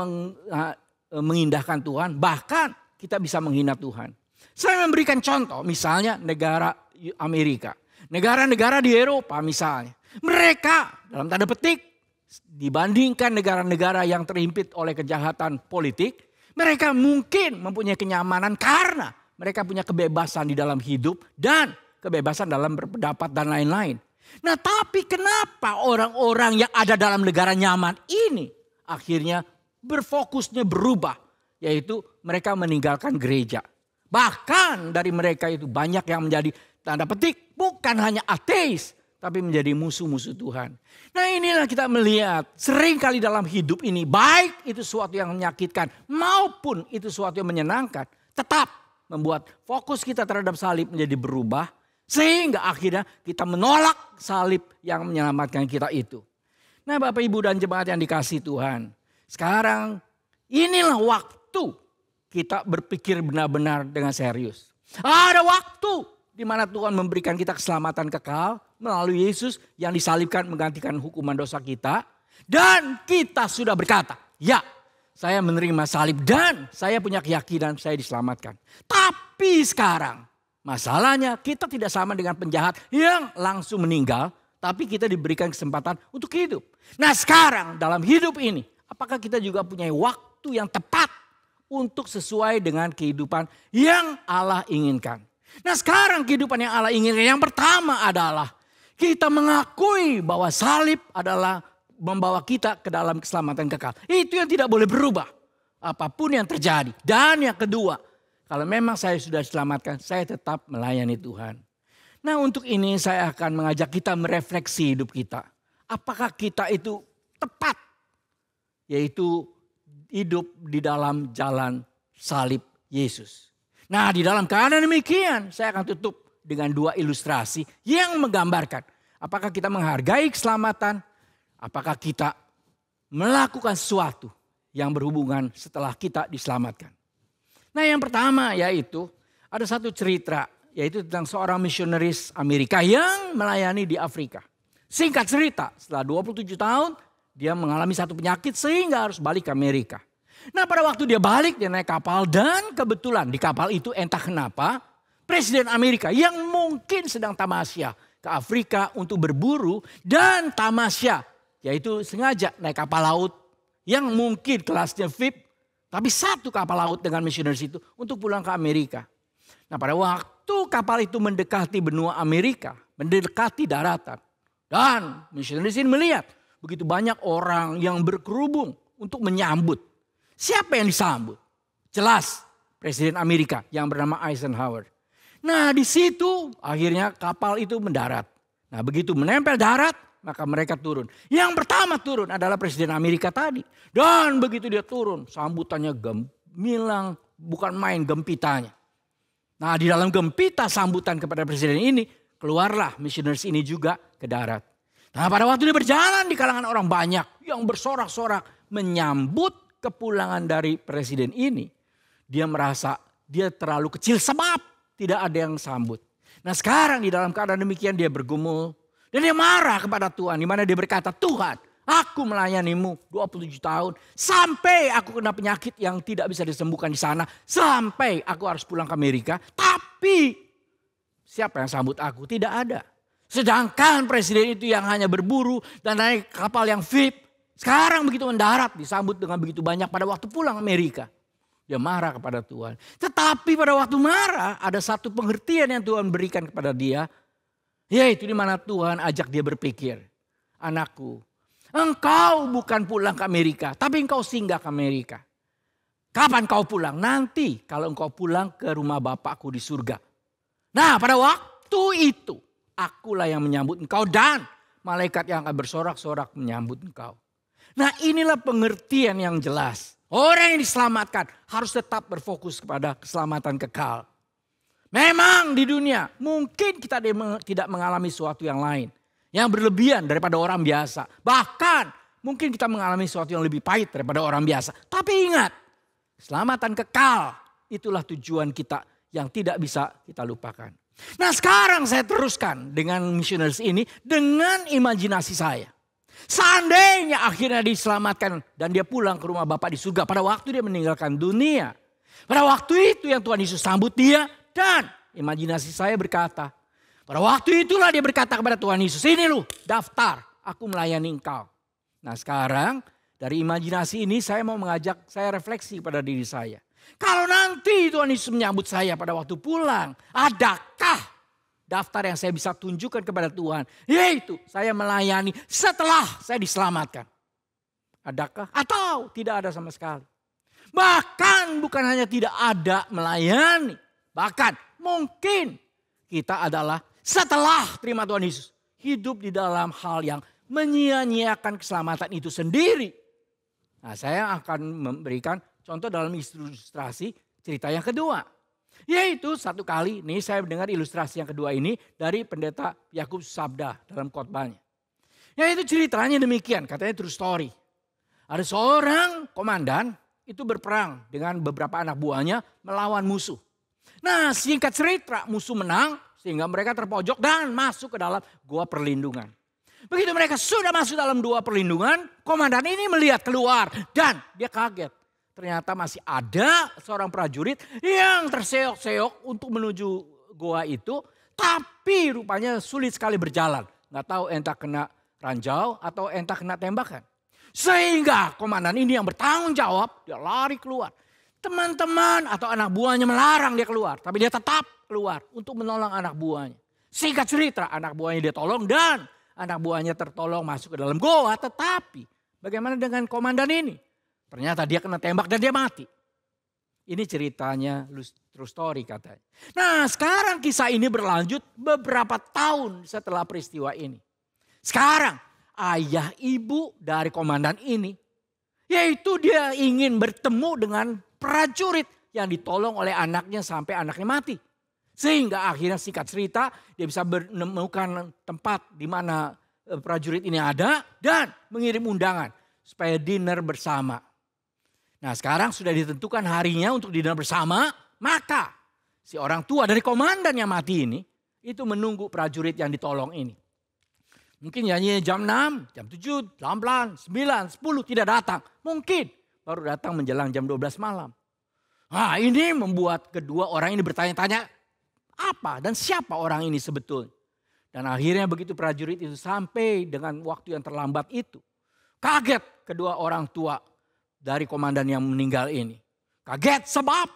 mengindahkan Tuhan. Bahkan kita bisa menghina Tuhan. Saya memberikan contoh misalnya negara Amerika. Negara-negara di Eropa misalnya. Mereka dalam tanda petik dibandingkan negara-negara yang terhimpit oleh kejahatan politik. Mereka mungkin mempunyai kenyamanan karena mereka punya kebebasan di dalam hidup dan kebebasan dalam berpendapat dan lain-lain. Nah tapi kenapa orang-orang yang ada dalam negara nyaman ini akhirnya berfokusnya berubah. Yaitu mereka meninggalkan gereja. Bahkan dari mereka itu banyak yang menjadi tanda petik bukan hanya ateis. Tapi menjadi musuh-musuh Tuhan. Nah inilah kita melihat seringkali dalam hidup ini baik itu sesuatu yang menyakitkan maupun itu sesuatu yang menyenangkan. Tetap membuat fokus kita terhadap salib menjadi berubah. Sehingga akhirnya kita menolak salib yang menyelamatkan kita itu. Nah Bapak Ibu dan jemaat yang dikasihi Tuhan. Sekarang inilah waktu kita berpikir benar-benar dengan serius. Ada waktu di mana Tuhan memberikan kita keselamatan kekal melalui Yesus yang disalibkan menggantikan hukuman dosa kita. Dan kita sudah berkata, ya saya menerima salib dan saya punya keyakinan saya diselamatkan. Tapi sekarang masalahnya kita tidak sama dengan penjahat yang langsung meninggal. Tapi kita diberikan kesempatan untuk hidup. Nah sekarang dalam hidup ini apakah kita juga punya waktu yang tepat untuk sesuai dengan kehidupan yang Allah inginkan. Nah sekarang kehidupan yang Allah inginkan yang pertama adalah kita mengakui bahwa salib adalah membawa kita ke dalam keselamatan kekal. Itu yang tidak boleh berubah apapun yang terjadi. Dan yang kedua, kalau memang saya sudah diselamatkan, saya tetap melayani Tuhan. Nah untuk ini saya akan mengajak kita merefleksi hidup kita. Apakah kita itu tepat? Yaitu hidup di dalam jalan salib Yesus. Nah di dalam keadaan demikian saya akan tutup dengan 2 ilustrasi yang menggambarkan. Apakah kita menghargai keselamatan? Apakah kita melakukan sesuatu yang berhubungan setelah kita diselamatkan? Nah yang pertama yaitu ada satu cerita. Yaitu tentang seorang misionaris Amerika yang melayani di Afrika. Singkat cerita, setelah 27 tahun dia mengalami satu penyakit sehingga harus balik ke Amerika. Nah pada waktu dia balik dia naik kapal dan kebetulan di kapal itu entah kenapa Presiden Amerika yang mungkin sedang tamasya ke Afrika untuk berburu dan tamasya yaitu sengaja naik kapal laut yang mungkin kelasnya VIP tapi satu kapal laut dengan misionaris itu untuk pulang ke Amerika. Nah pada waktu kapal itu mendekati benua Amerika, mendekati daratan. Dan misionaris ini melihat begitu banyak orang yang berkerubung untuk menyambut. Siapa yang disambut? Jelas Presiden Amerika yang bernama Eisenhower. Nah di situ akhirnya kapal itu mendarat. Nah begitu menempel darat maka mereka turun. Yang pertama turun adalah Presiden Amerika tadi. Dan begitu dia turun sambutannya gemilang bukan main gempitanya. Nah di dalam gempita sambutan kepada presiden ini keluarlah misionaris ini juga ke darat. Nah pada waktu dia berjalan di kalangan orang banyak yang bersorak-sorak menyambut kepulangan dari presiden ini. Dia merasa dia terlalu kecil sebab tidak ada yang sambut. Nah sekarang di dalam keadaan demikian dia bergumul. Dan dia marah kepada Tuhan. Di mana dia berkata, Tuhan aku melayanimu 27 tahun. Sampai aku kena penyakit yang tidak bisa disembuhkan di sana. Sampai aku harus pulang ke Amerika. Tapi siapa yang sambut aku? Tidak ada. Sedangkan presiden itu yang hanya berburu dan naik kapal yang VIP. Sekarang begitu mendarat disambut dengan begitu banyak pada waktu pulang Amerika. Dia marah kepada Tuhan. Tetapi pada waktu marah ada satu pengertian yang Tuhan berikan kepada dia. Yaitu di mana Tuhan ajak dia berpikir. Anakku, engkau bukan pulang ke Amerika, tapi engkau singgah ke Amerika. Kapan kau pulang? Nanti kalau engkau pulang ke rumah Bapakku di surga. Nah pada waktu itu akulah yang menyambut engkau dan malaikat yang akan bersorak-sorak menyambut engkau. Nah inilah pengertian yang jelas. Orang yang diselamatkan harus tetap berfokus kepada keselamatan kekal. Memang di dunia mungkin kita tidak mengalami sesuatu yang lain. Yang berlebihan daripada orang biasa. Bahkan mungkin kita mengalami sesuatu yang lebih pahit daripada orang biasa. Tapi ingat, keselamatan kekal itulah tujuan kita yang tidak bisa kita lupakan. Nah sekarang saya teruskan dengan misionaris ini dengan imajinasi saya. Seandainya akhirnya diselamatkan dan dia pulang ke rumah Bapa di surga pada waktu dia meninggalkan dunia. Pada waktu itu yang Tuhan Yesus sambut dia dan imajinasi saya berkata. Pada waktu itulah dia berkata kepada Tuhan Yesus, ini lu daftar, aku melayani engkau. Nah sekarang dari imajinasi ini saya mau mengajak saya refleksi pada diri saya. Kalau nanti Tuhan Yesus menyambut saya pada waktu pulang, adakah daftar yang saya bisa tunjukkan kepada Tuhan? Yaitu saya melayani setelah saya diselamatkan. Adakah? Atau tidak ada sama sekali. Bahkan bukan hanya tidak ada melayani. Bahkan mungkin kita adalah setelah terima Tuhan Yesus, hidup di dalam hal yang menyia-nyiakan keselamatan itu sendiri. Nah saya akan memberikan contoh dalam ilustrasi cerita yang kedua. Yaitu satu kali, nih saya mendengar ilustrasi yang kedua ini dari pendeta Yakubus Sabda dalam khotbahnya. Yaitu ceritanya demikian, katanya true story. Ada seorang komandan itu berperang dengan beberapa anak buahnya melawan musuh. Nah, singkat cerita musuh menang sehingga mereka terpojok dan masuk ke dalam gua perlindungan. Begitu mereka sudah masuk dalam gua perlindungan, komandan ini melihat keluar dan dia kaget. Ternyata masih ada seorang prajurit yang terseok-seok untuk menuju gua itu, tapi rupanya sulit sekali berjalan. Nggak tahu entah kena ranjau atau entah kena tembakan. Sehingga komandan ini yang bertanggung jawab, dia lari keluar. Teman-teman atau anak buahnya melarang dia keluar, tapi dia tetap keluar untuk menolong anak buahnya. Singkat cerita, anak buahnya dia tolong dan anak buahnya tertolong masuk ke dalam goa. Tetapi bagaimana dengan komandan ini? Ternyata dia kena tembak dan dia mati. Ini ceritanya true story katanya. Nah, sekarang kisah ini berlanjut beberapa tahun setelah peristiwa ini. Sekarang ayah ibu dari komandan ini, yaitu dia ingin bertemu dengan prajurit yang ditolong oleh anaknya sampai anaknya mati. Sehingga akhirnya singkat cerita dia bisa menemukan tempat di mana prajurit ini ada dan mengirim undangan supaya dinner bersama. Nah, sekarang sudah ditentukan harinya untuk dinner bersama, maka si orang tua dari komandan yang mati ini itu menunggu prajurit yang ditolong ini. Mungkin nyanyi jam 6, jam 7, 8, 9, 10 tidak datang. Mungkin baru datang menjelang jam 12 malam. Nah, ini membuat kedua orang ini bertanya-tanya, apa dan siapa orang ini sebetulnya? Dan akhirnya begitu prajurit itu sampai dengan waktu yang terlambat itu, kaget kedua orang tua dari komandan yang meninggal ini. Kaget sebab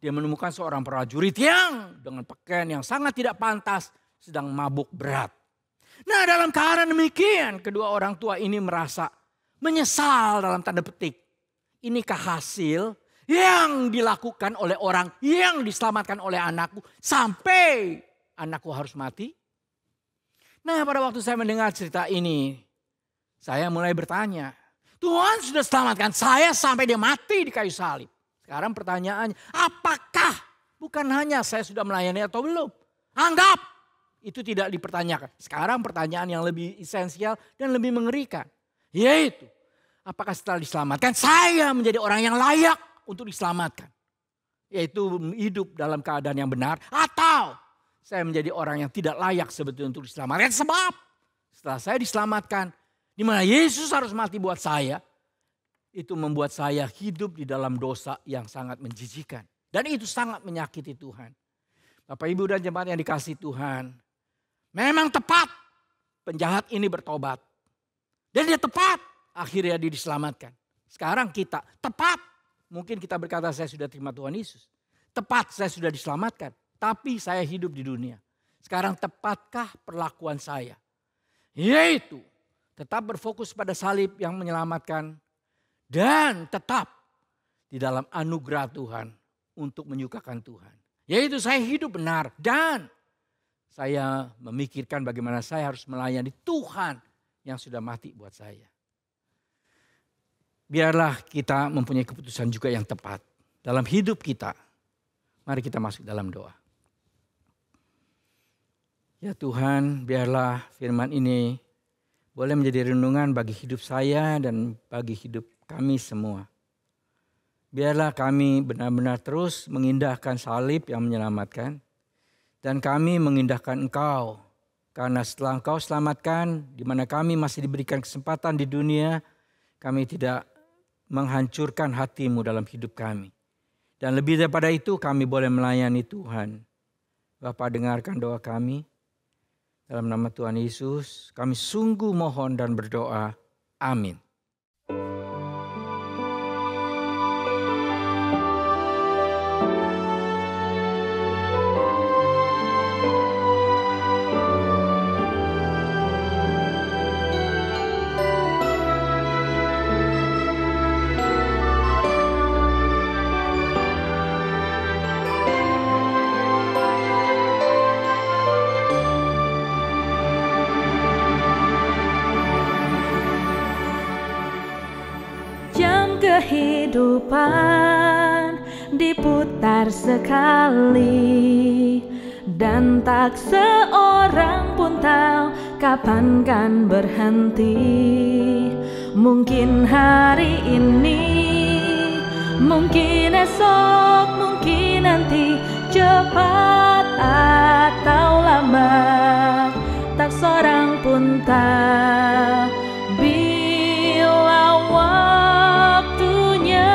dia menemukan seorang prajurit yang dengan pakaian yang sangat tidak pantas sedang mabuk berat. Nah, dalam keadaan demikian kedua orang tua ini merasa menyesal dalam tanda petik. Inikah hasil yang dilakukan oleh orang yang diselamatkan oleh anakku sampai anakku harus mati? Nah, pada waktu saya mendengar cerita ini, saya mulai bertanya, Tuhan sudah selamatkan saya sampai dia mati di kayu salib. Sekarang pertanyaannya, apakah bukan hanya saya sudah melayani atau belum? Anggap itu tidak dipertanyakan. Sekarang pertanyaan yang lebih esensial dan lebih mengerikan, yaitu apakah setelah diselamatkan saya menjadi orang yang layak untuk diselamatkan? Yaitu hidup dalam keadaan yang benar. Atau saya menjadi orang yang tidak layak sebetulnya untuk diselamatkan. Sebab setelah saya diselamatkan, di mana Yesus harus mati buat saya, itu membuat saya hidup di dalam dosa yang sangat menjijikan. Dan itu sangat menyakiti Tuhan. Bapak Ibu dan jemaat yang dikasihi Tuhan, memang tepat penjahat ini bertobat. Dan dia tepat akhirnya dia diselamatkan. Sekarang kita tepat. Mungkin kita berkata saya sudah terima Tuhan Yesus. Tepat saya sudah diselamatkan. Tapi saya hidup di dunia. Sekarang tepatkah perlakuan saya? Yaitu tetap berfokus pada salib yang menyelamatkan. Dan tetap di dalam anugerah Tuhan untuk menyukakan Tuhan. Yaitu saya hidup benar dan saya memikirkan bagaimana saya harus melayani Tuhan yang sudah mati buat saya. Biarlah kita mempunyai keputusan juga yang tepat dalam hidup kita. Mari kita masuk dalam doa. Ya Tuhan, biarlah firman ini boleh menjadi renungan bagi hidup saya dan bagi hidup kami semua. Biarlah kami benar-benar terus mengindahkan salib yang menyelamatkan. Dan kami mengindahkan Engkau. Karena setelah Engkau selamatkan, di mana kami masih diberikan kesempatan di dunia, kami tidak menghancurkan hati-Mu dalam hidup kami. Dan lebih daripada itu kami boleh melayani Tuhan. Bapa, dengarkan doa kami. Dalam nama Tuhan Yesus kami sungguh mohon dan berdoa. Amin. Kehidupan diputar sekali, dan tak seorang pun tahu kapan kan berhenti. Mungkin hari ini, mungkin esok, mungkin nanti, cepat atau lambat, tak seorang pun tahu bila waktunya.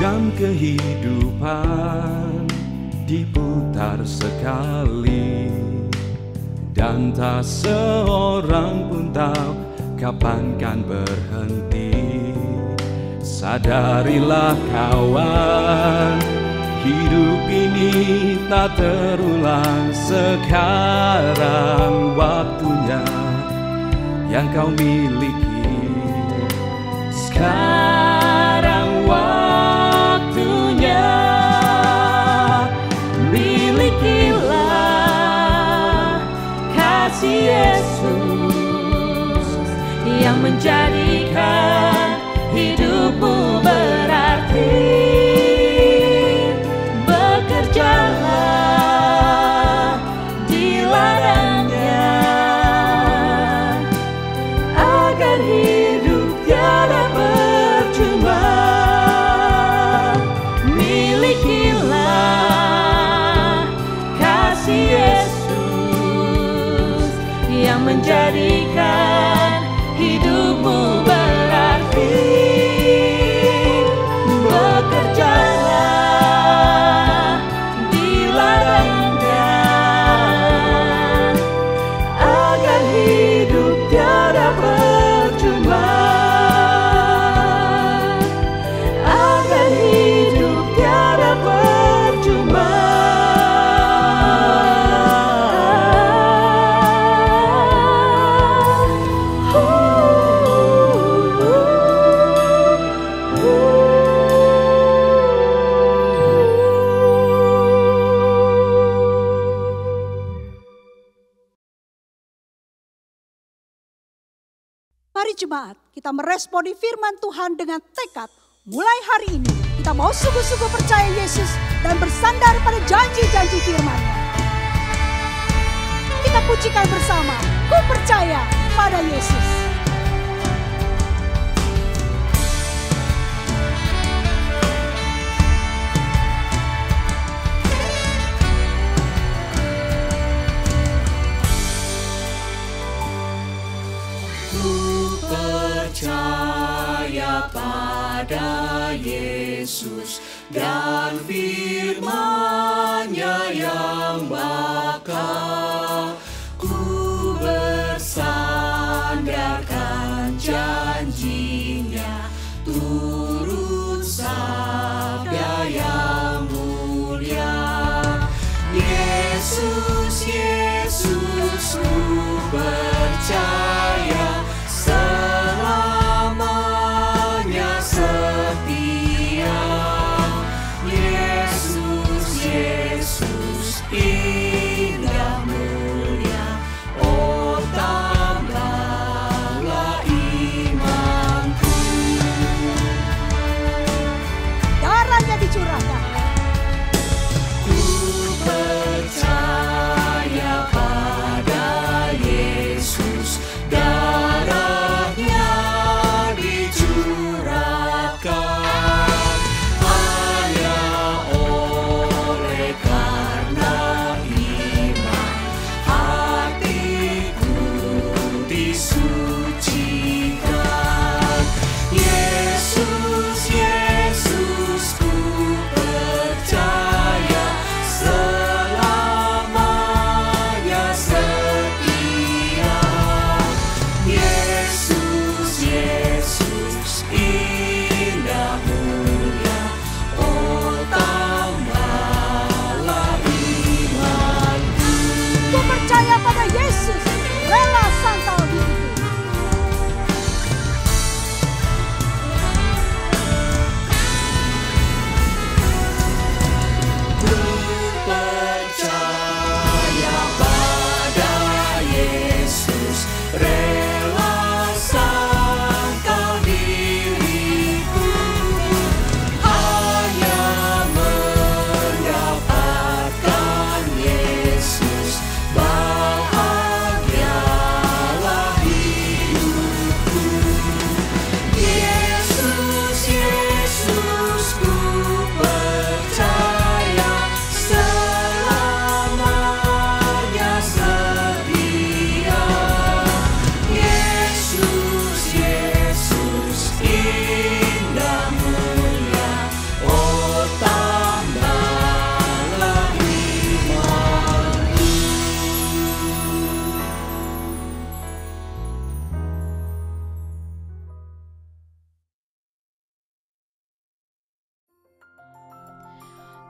Jam kehidupan diputar sekali, dan tak seorang pun tahu kapan kan berhenti. Sadarilah kawan, hidup ini tak terulang. Sekarang waktunya yang kau miliki. Sekarang waktunya, milikilah kasih Yesus yang menjadikan hidupmu berarti. Bekerjalah di ladangnya agar hidup tiada percuma. Milikilah kasih Yesus yang menjadikan hidupmu berarti. Bekerjalah di ladangnya agar hidup tiada percuma. Agar hidup tiada percuma. Mari jemaat, kita meresponi firman Tuhan dengan tekad. Mulai hari ini, kita mau sungguh-sungguh percaya Yesus dan bersandar pada janji-janji firman-Nya. Kita pujikan bersama, ku percaya pada Yesus. Percaya pada Yesus dan firman-Nya yang bakal. Ku bersandarkan janji-Nya, turut sabda yang mulia. Yesus, Yesus, ku percaya selamanya setia. Yesus, Yesus, indah mulia. Oh, tambahlah imanku. Darahnya dicurahkan. Ku percaya pada Yesus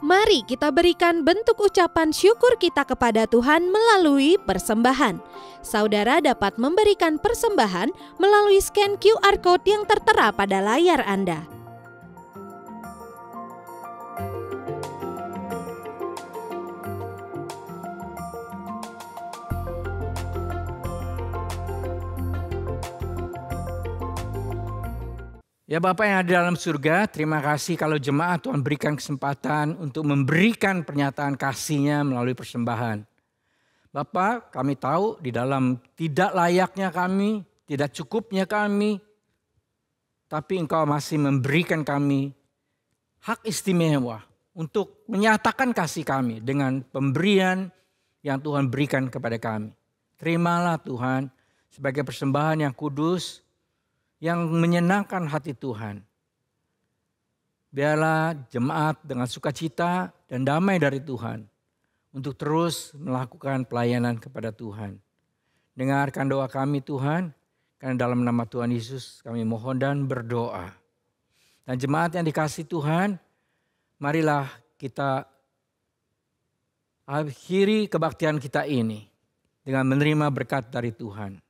Mari kita berikan bentuk ucapan syukur kita kepada Tuhan melalui persembahan. Saudara dapat memberikan persembahan melalui scan QR Code yang tertera pada layar Anda. Ya Bapak yang ada dalam surga, terima kasih kalau jemaat Tuhan berikan kesempatan untuk memberikan pernyataan kasih-Nya melalui persembahan. Bapak, kami tahu di dalam tidak layaknya kami, tidak cukupnya kami, tapi Engkau masih memberikan kami hak istimewa untuk menyatakan kasih kami dengan pemberian yang Tuhan berikan kepada kami. Terimalah Tuhan sebagai persembahan yang kudus, yang menyenangkan hati Tuhan. Biarlah jemaat dengan sukacita dan damai dari Tuhan untuk terus melakukan pelayanan kepada Tuhan. Dengarkan doa kami Tuhan, karena dalam nama Tuhan Yesus kami mohon dan berdoa. Dan jemaat yang dikasihi Tuhan, marilah kita akhiri kebaktian kita ini dengan menerima berkat dari Tuhan.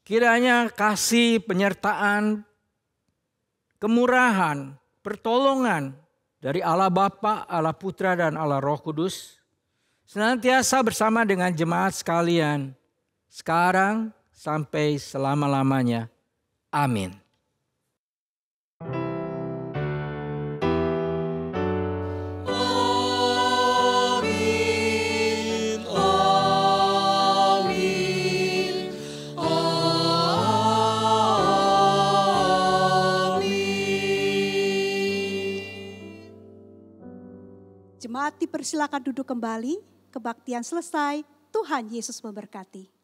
Kiranya kasih, penyertaan, kemurahan, pertolongan dari Allah Bapa, Allah Putra, dan Allah Roh Kudus senantiasa bersama dengan jemaat sekalian, sekarang sampai selama-lamanya. Amin. Jemaat dipersilakan duduk kembali, kebaktian selesai, Tuhan Yesus memberkati.